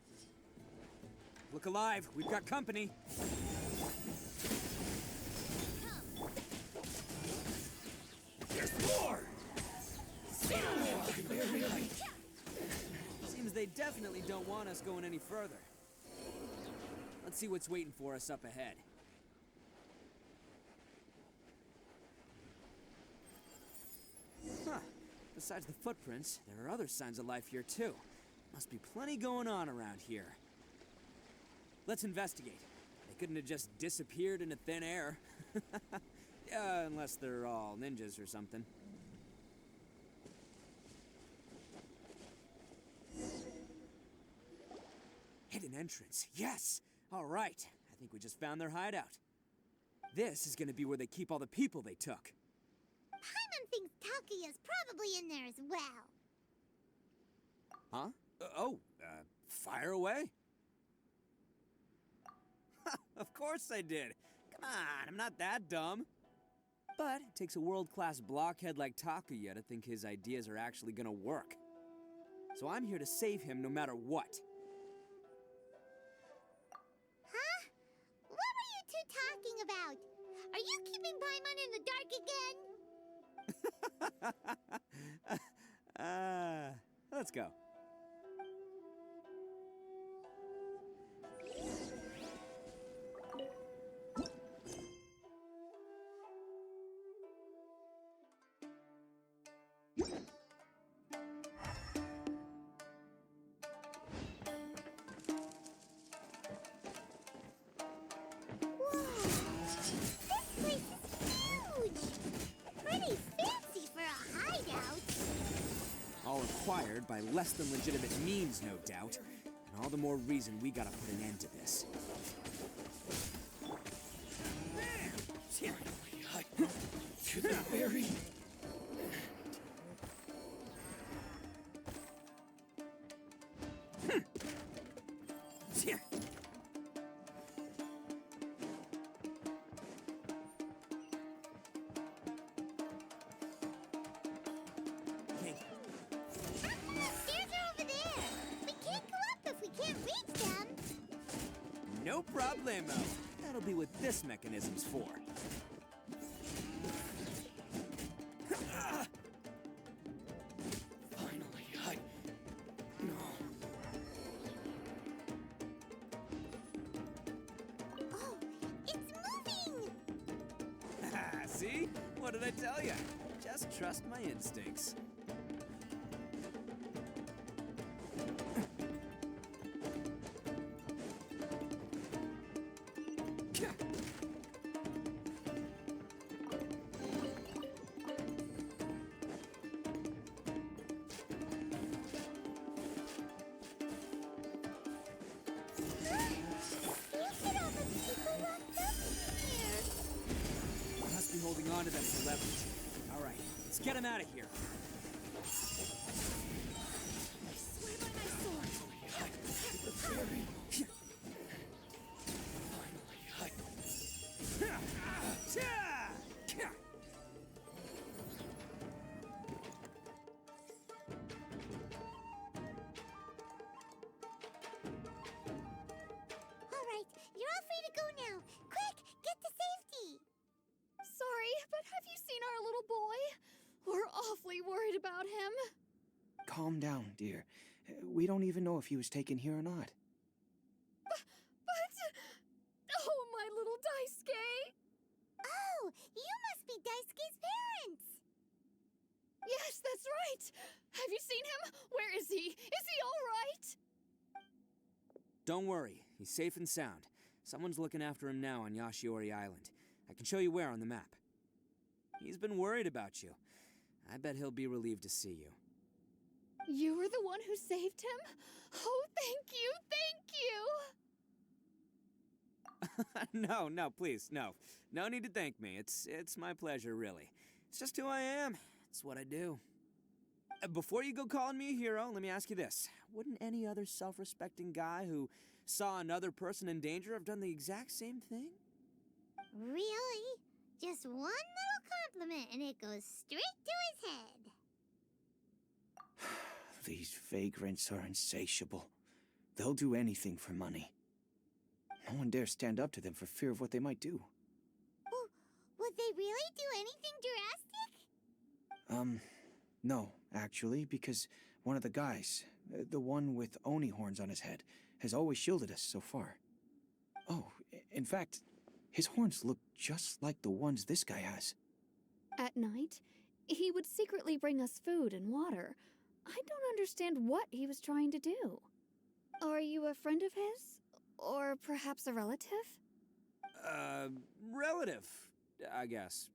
Look alive, we've got company. There's more! Seems they definitely don't want us going any further. Let's see what's waiting for us up ahead. Huh. Besides the footprints, there are other signs of life here too. Must be plenty going on around here. Let's investigate. They couldn't have just disappeared into thin air. Yeah, unless they're all ninjas or something. Hidden entrance, yes! All right, I think we just found their hideout. This is gonna be where they keep all the people they took. Paimon thinks Takuya's probably in there as well. Huh? Fire away. Of course I did. Come on, I'm not that dumb. But it takes a world-class blockhead like Takuya to think his ideas are actually gonna work. So I'm here to save him no matter what. Huh? What were you two talking about? Are you keeping Paimon in the dark again? Let's go. Acquired by less than legitimate means, no doubt. And all the more reason we gotta put an end to this. To the very... No problemo. That'll be what this mechanism's for. Finally, No. Oh, it's moving! See? What did I tell you? Just trust my instincts. Holding on to them for leverage. All right, let's get him out of here. I swear by my sword. All right, you're all free to go now. Quick, get to safety. Sorry, but have you seen our little boy? awfully worried about him. Calm down, dear. We don't even know if he was taken here or not. But... Oh, my little Daisuke! Oh, you must be Daisuke's parents! Yes, that's right! Have you seen him? Where is he? Is he all right? Don't worry, he's safe and sound. Someone's looking after him now on Yashiori Island. I can show you where on the map. He's been worried about you. I bet he'll be relieved to see you. You were the one who saved him? Oh, thank you, thank you! No, please, no. No need to thank me. It's my pleasure, really. It's just who I am. It's what I do. Before you go calling me a hero, let me ask you this. Wouldn't any other self-respecting guy who saw another person in danger have done the exact same thing? Really? Just one little compliment and it goes straight to his head. These vagrants are insatiable. They'll do anything for money. No one dares stand up to them for fear of what they might do. Would they really do anything drastic? No, actually, because one of the guys, the one with Oni horns on his head, has always shielded us so far. Oh, in fact, his horns look just like the ones this guy has. At night, he would secretly bring us food and water. I don't understand what he was trying to do. Are you a friend of his? Or perhaps a relative? Relative, I guess.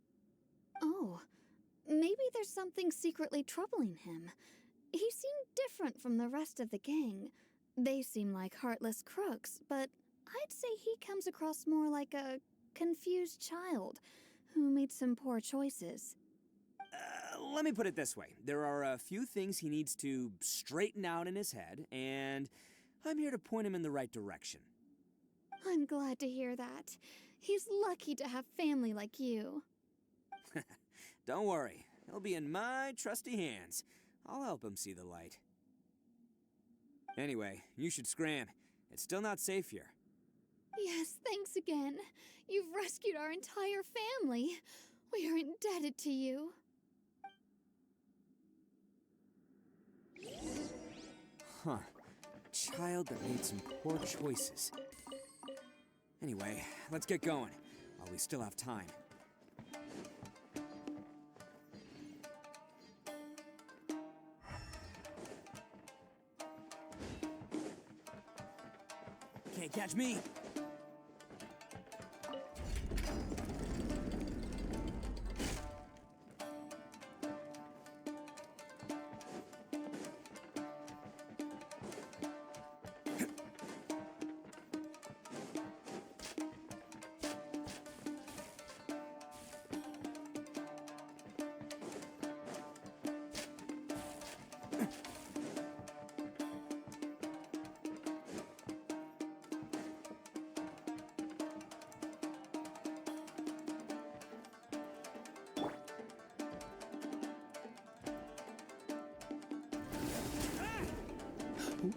Oh, maybe there's something secretly troubling him. He seemed different from the rest of the gang. They seem like heartless crooks, but I'd say he comes across more like a confused child who made some poor choices. Let me put it this way. There are a few things he needs to straighten out in his head, and I'm here to point him in the right direction. I'm glad to hear that. He's lucky to have family like you. Don't worry. He'll be in my trusty hands. I'll help him see the light. Anyway, you should scram. It's still not safe here. Yes, thanks again. You've rescued our entire family. We are indebted to you. Huh. Child that made some poor choices. Anyway, let's get going, while we still have time. Can't catch me!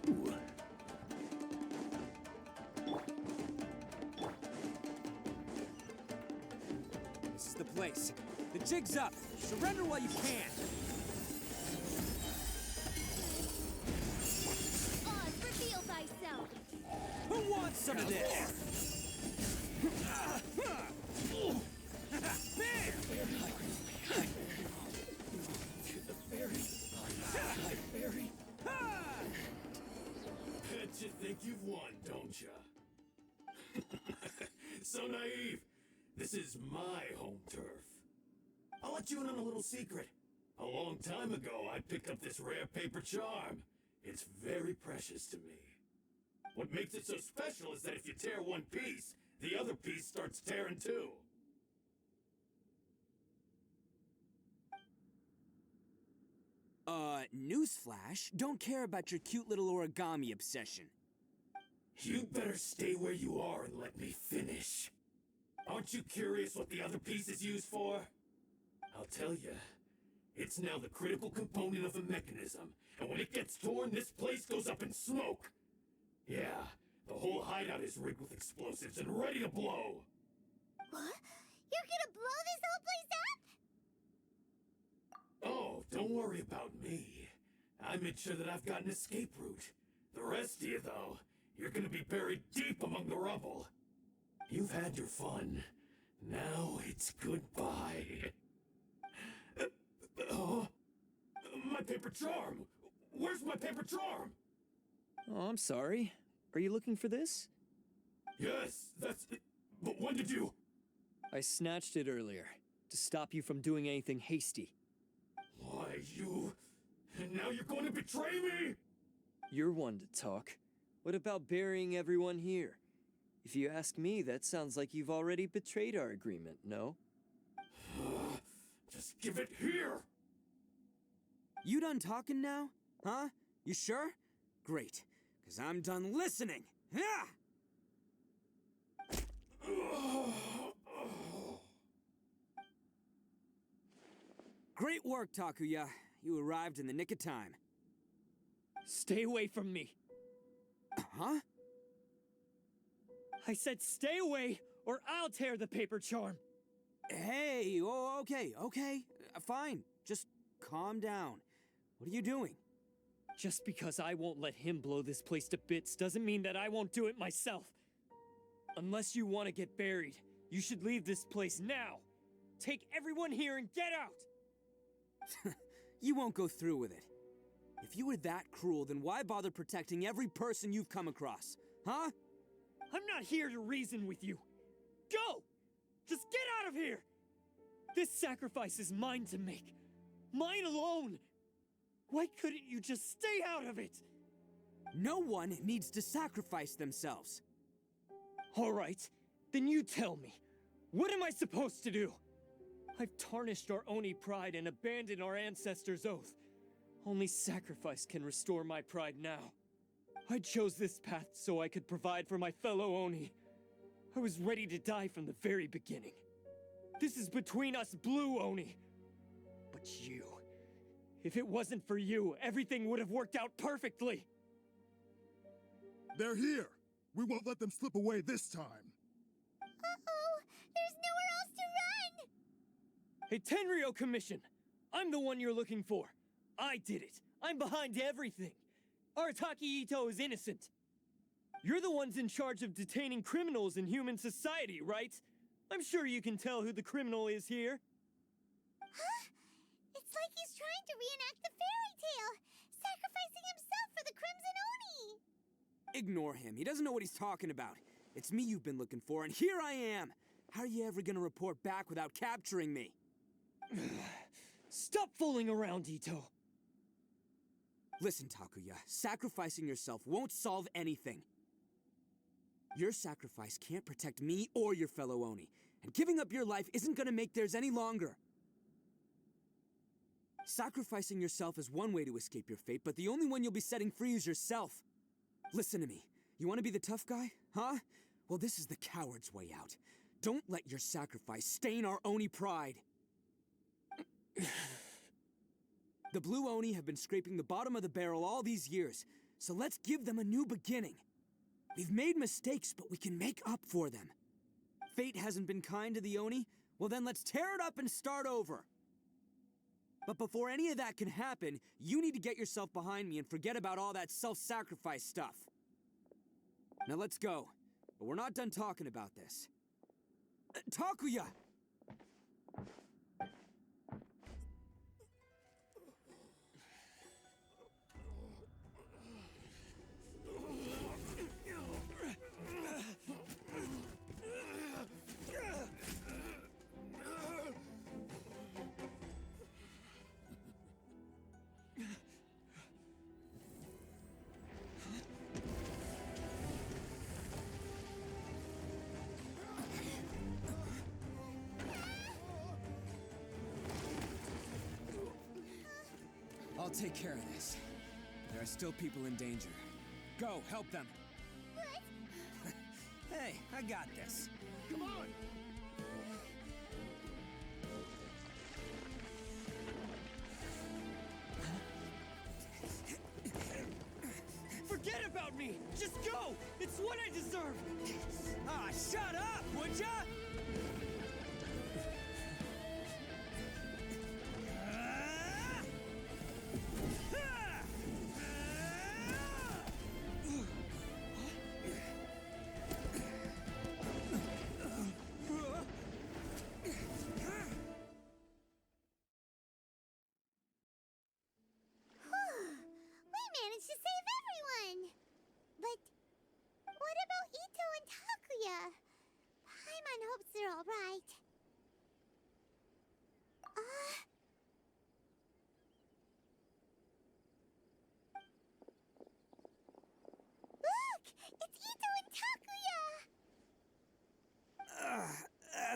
Ooh. This is the place. The jig's up. Surrender while you can. Oz, reveal thyself. Who wants some of this? Bet you think you've won, don't ya? So naive. This is my home turf. I'll let you in on a little secret. A long time ago, I picked up this rare paper charm. It's very precious to me. What makes it so special is that if you tear one piece, the other piece starts tearing too. Newsflash, don't care about your cute little origami obsession. You better stay where you are and let me finish. Aren't you curious what the other piece is used for? I'll tell you. It's now the critical component of a mechanism, and when it gets torn, this place goes up in smoke. Yeah, the whole hideout is rigged with explosives and ready to blow. What? You're gonna blow this whole place up? Oh, worry about me. I made sure that I've got an escape route. The rest of you, though, you're gonna be buried deep among the rubble. You've had your fun. Now it's goodbye. My paper charm! Where's my paper charm? Oh, I'm sorry. Are you looking for this? Yes, that's it. But when did you... I snatched it earlier, to stop you from doing anything hasty. Why, you... And now you're going to betray me? You're one to talk. What about burying everyone here? If you ask me, that sounds like you've already betrayed our agreement, no? Just give it here! You done talking now? Huh? You sure? Great, because I'm done listening. Yeah! Great work, Takuya. You arrived in the nick of time. Stay away from me. Huh? I said stay away, or I'll tear the paper charm. Hey, oh, okay. Fine. Just calm down. What are you doing? Just because I won't let him blow this place to bits doesn't mean that I won't do it myself. Unless you want to get buried, you should leave this place now. Take everyone here and get out! You won't go through with it. If you were that cruel, then why bother protecting every person you've come across? Huh? I'm not here to reason with you. Go! Just get out of here! This sacrifice is mine to make. Mine alone! Why couldn't you just stay out of it? No one needs to sacrifice themselves. All right, then you tell me. What am I supposed to do? I've tarnished our Oni pride and abandoned our ancestors' oath. Only sacrifice can restore my pride now. I chose this path so I could provide for my fellow Oni. I was ready to die from the very beginning. This is between us Blue Oni. But you... If it wasn't for you, everything would have worked out perfectly! They're here! We won't let them slip away this time! Uh-oh! There's nowhere else to run! Hey, Tenryou Commission! I'm the one you're looking for. I did it. I'm behind everything. Arataki Itto is innocent. You're the ones in charge of detaining criminals in human society, right? I'm sure you can tell who the criminal is here. Huh? It's like he's trying to reenact the fairy tale, sacrificing himself for the Crimson Oni! Ignore him. He doesn't know what he's talking about. It's me you've been looking for, and here I am! How are you ever gonna report back without capturing me? Stop fooling around, Itto! Listen, Takuya, sacrificing yourself won't solve anything. Your sacrifice can't protect me or your fellow Oni, and giving up your life isn't gonna make theirs any longer. Sacrificing yourself is one way to escape your fate, but the only one you'll be setting free is yourself. Listen to me. You want to be the tough guy? Huh? Well, this is the coward's way out. Don't let your sacrifice stain our Oni pride. The Blue Oni have been scraping the bottom of the barrel all these years, so let's give them a new beginning. We've made mistakes, but we can make up for them. Fate hasn't been kind to the Oni? Well then let's tear it up and start over. But before any of that can happen, you need to get yourself behind me and forget about all that self-sacrifice stuff. Now let's go. But we're not done talking about this. Takuya! I'll take care of this. There are still people in danger. Go, help them. What? Hey, I got this. Come on! Forget about me! Just go! It's what I deserve! Ah, shut up, would ya?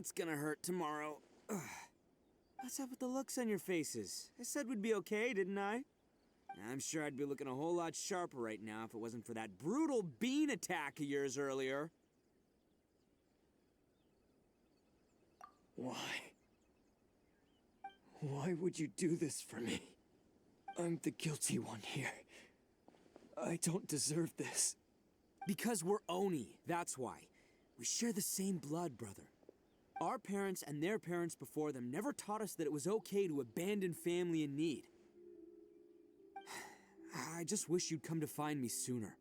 That's gonna hurt tomorrow. Ugh. What's up with the looks on your faces? I said we'd be okay, didn't I? I'm sure I'd be looking a whole lot sharper right now if it wasn't for that brutal bean attack of yours earlier. Why? Why would you do this for me? I'm the guilty one here. I don't deserve this. Because we're Oni, that's why. We share the same blood, brother. Our parents and their parents before them never taught us that it was okay to abandon family in need. I just wish you'd come to find me sooner.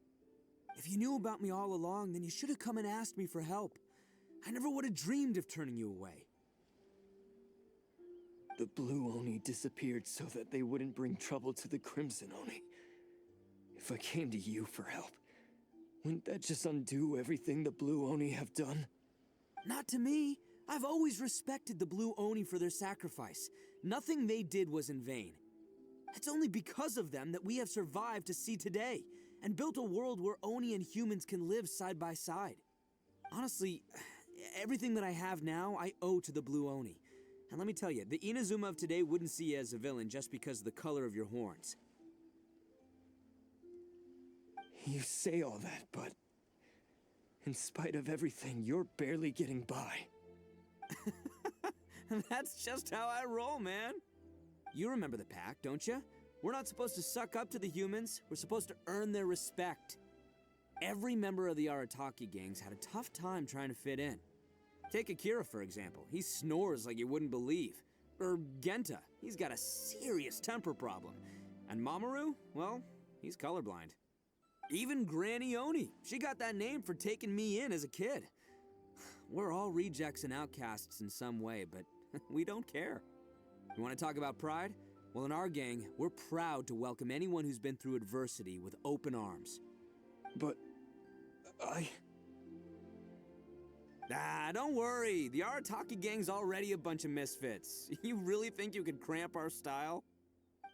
If you knew about me all along, then you should have come and asked me for help. I never would have dreamed of turning you away. The Blue Oni disappeared so that they wouldn't bring trouble to the Crimson Oni. If I came to you for help, wouldn't that just undo everything the Blue Oni have done? Not to me. I've always respected the Blue Oni for their sacrifice. Nothing they did was in vain. It's only because of them that we have survived to see today, and built a world where Oni and humans can live side by side. Honestly, everything that I have now, I owe to the Blue Oni. And let me tell you, the Inazuma of today wouldn't see you as a villain just because of the color of your horns. You say all that, but in spite of everything, you're barely getting by. That's just how I roll, man. You remember the pact, don't you? We're not supposed to suck up to the humans. We're supposed to earn their respect. Every member of the Arataki gangs had a tough time trying to fit in. Take Akira, for example. He snores like you wouldn't believe. Or Genta. He's got a serious temper problem. And Mamoru? Well, he's colorblind. Even Granny Oni. She got that name for taking me in as a kid. We're all rejects and outcasts in some way, but we don't care. You want to talk about pride? Well, in our gang, we're proud to welcome anyone who's been through adversity with open arms. But don't worry. The Arataki gang's already a bunch of misfits. You really think you could cramp our style?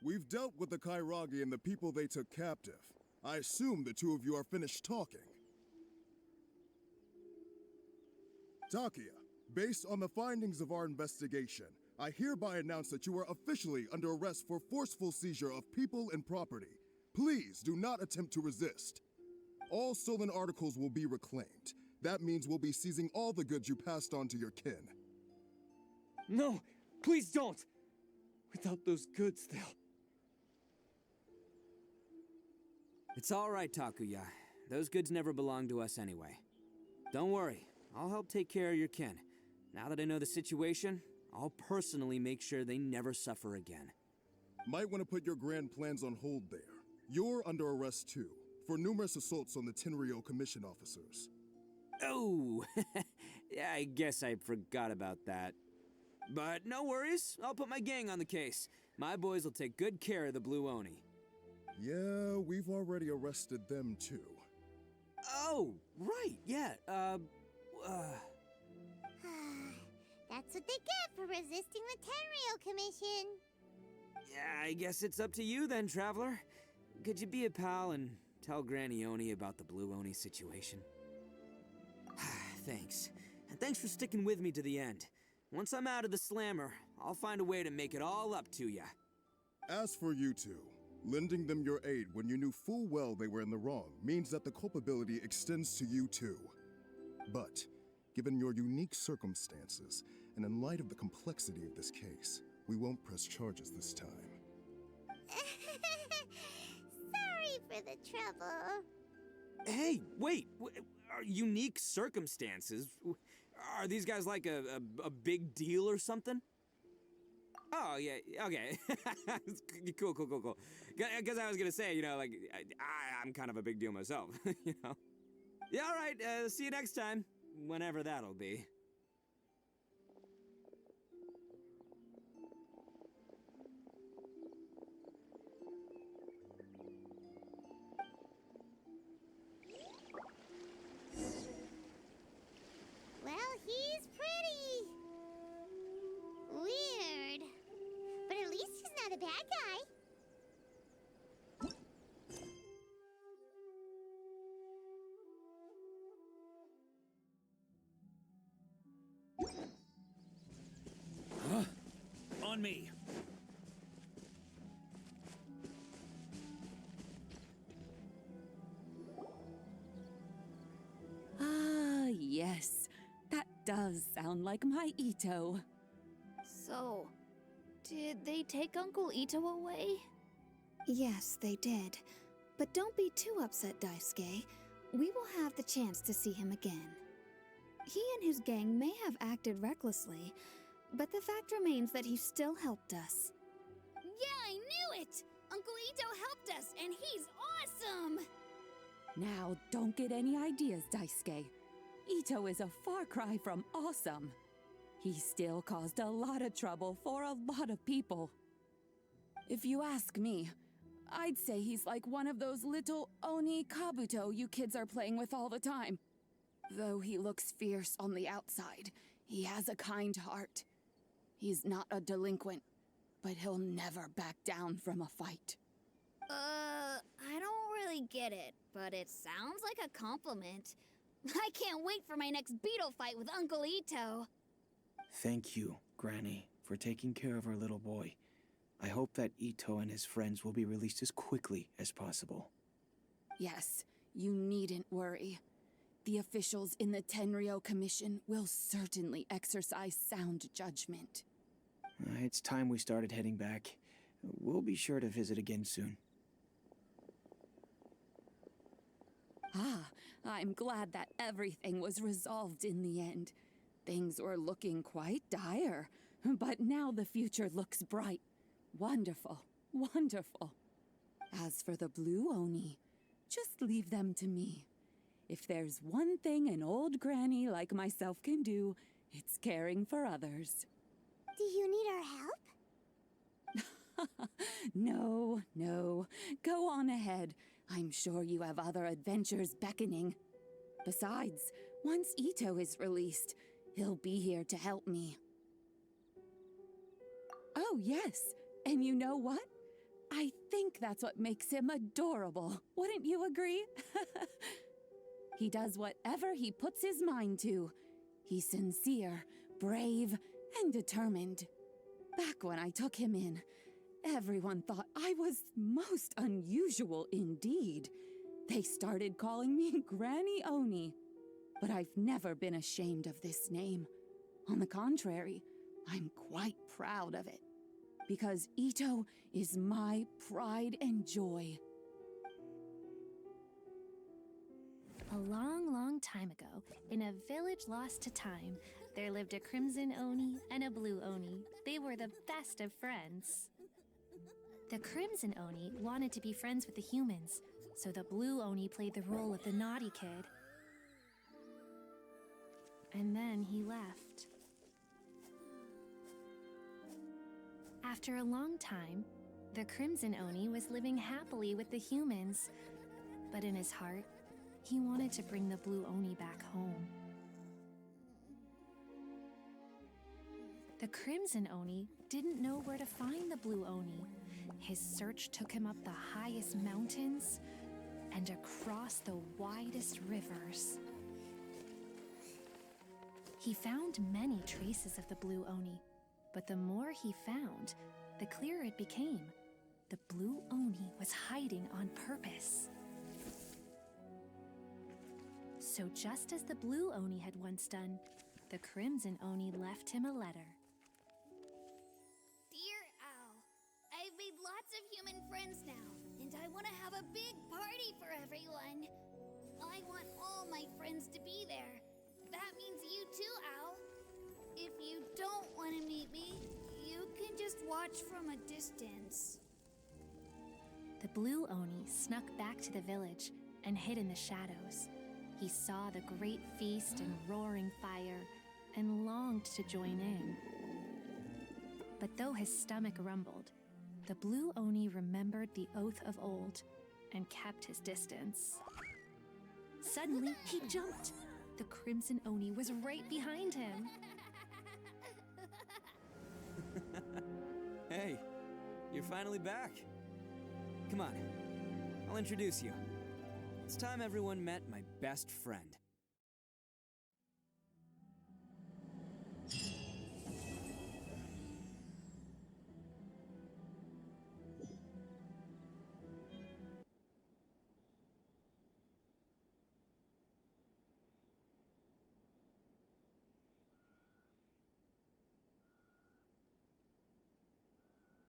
We've dealt with the Kairagi and the people they took captive. I assume the two of you are finished talking. Takia, based on the findings of our investigation, I hereby announce that you are officially under arrest for forceful seizure of people and property. Please do not attempt to resist. All stolen articles will be reclaimed. That means we'll be seizing all the goods you passed on to your kin. No, please don't! Without those goods, they'll... It's all right, Takuya. Those goods never belonged to us anyway. Don't worry, I'll help take care of your kin. Now that I know the situation, I'll personally make sure they never suffer again. Might want to put your grand plans on hold there. You're under arrest too, for numerous assaults on the Tenryou commission officers. Oh, yeah, I guess I forgot about that. But no worries, I'll put my gang on the case. My boys will take good care of the Blue Oni. Yeah, we've already arrested them too. Oh, right, yeah, That's what they get for resisting the Tenryou Commission. Yeah, I guess it's up to you then, Traveler. Could you be a pal and tell Granny Oni about the Blue Oni situation? Thanks. And thanks for sticking with me to the end. Once I'm out of the slammer, I'll find a way to make it all up to ya. As for you two, lending them your aid when you knew full well they were in the wrong means that the culpability extends to you too. But, given your unique circumstances, and in light of the complexity of this case, we won't press charges this time. Sorry for the trouble. Hey, wait! Are unique circumstances? Are these guys like a big deal or something? Oh, yeah, okay. Cool. Because I was gonna say, you know, like, I'm kind of a big deal myself, you know? Yeah, all right, see you next time. Whenever that'll be. Well, he's pretty. Weird. But at least he's not a bad guy. on me. Ah, yes. That does sound like my Itto. So, did they take Uncle Itto away? Yes, they did. But don't be too upset, Daisuke. We will have the chance to see him again. He and his gang may have acted recklessly, but the fact remains that he still helped us. Yeah, I knew it! Uncle Itto helped us, and he's awesome! Now, don't get any ideas, Daisuke. Itto is a far cry from awesome. He still caused a lot of trouble for a lot of people. If you ask me, I'd say he's like one of those little Oni Kabuto you kids are playing with all the time. Though he looks fierce on the outside, he has a kind heart. He's not a delinquent, but he'll never back down from a fight. I don't really get it, but it sounds like a compliment. I can't wait for my next beetle fight with Uncle Itto. Thank you, Granny, for taking care of our little boy. I hope that Itto and his friends will be released as quickly as possible. Yes, you needn't worry. The officials in the Tenryou Commission will certainly exercise sound judgment. It's time we started heading back. We'll be sure to visit again soon. Ah, I'm glad that everything was resolved in the end. Things were looking quite dire, but now the future looks bright. Wonderful, wonderful. As for the Blue Oni, just leave them to me. If there's one thing an old granny like myself can do, it's caring for others. Do you need our help? No, no. Go on ahead. I'm sure you have other adventures beckoning. Besides, once Itto is released, he'll be here to help me. Oh, yes. And you know what? I think that's what makes him adorable. Wouldn't you agree? He does whatever he puts his mind to. He's sincere, brave, and determined. Back when I took him in, everyone thought I was most unusual indeed. They started calling me Granny Oni. But I've never been ashamed of this name. On the contrary, I'm quite proud of it. Because Itto is my pride and joy. A long, long time ago, in a village lost to time, there lived a crimson Oni and a blue Oni. They were the best of friends. The crimson Oni wanted to be friends with the humans, so the blue Oni played the role of the naughty kid. And then he left. After a long time, the crimson Oni was living happily with the humans, but in his heart, he wanted to bring the blue Oni back home. The crimson Oni didn't know where to find the blue Oni. His search took him up the highest mountains and across the widest rivers. He found many traces of the blue Oni, but the more he found, the clearer it became. The blue Oni was hiding on purpose. So just as the blue Oni had once done, the crimson Oni left him a letter. Dear Al, I've made lots of human friends now, and I want to have a big party for everyone. I want all my friends to be there. That means you too, Al. If you don't want to meet me, you can just watch from a distance. The blue Oni snuck back to the village and hid in the shadows. He saw the great feast and roaring fire and longed to join in. But though his stomach rumbled, the blue Oni remembered the oath of old and kept his distance. Suddenly, he jumped. The crimson Oni was right behind him. Hey, you're finally back. Come on, I'll introduce you. It's time everyone met my best friend.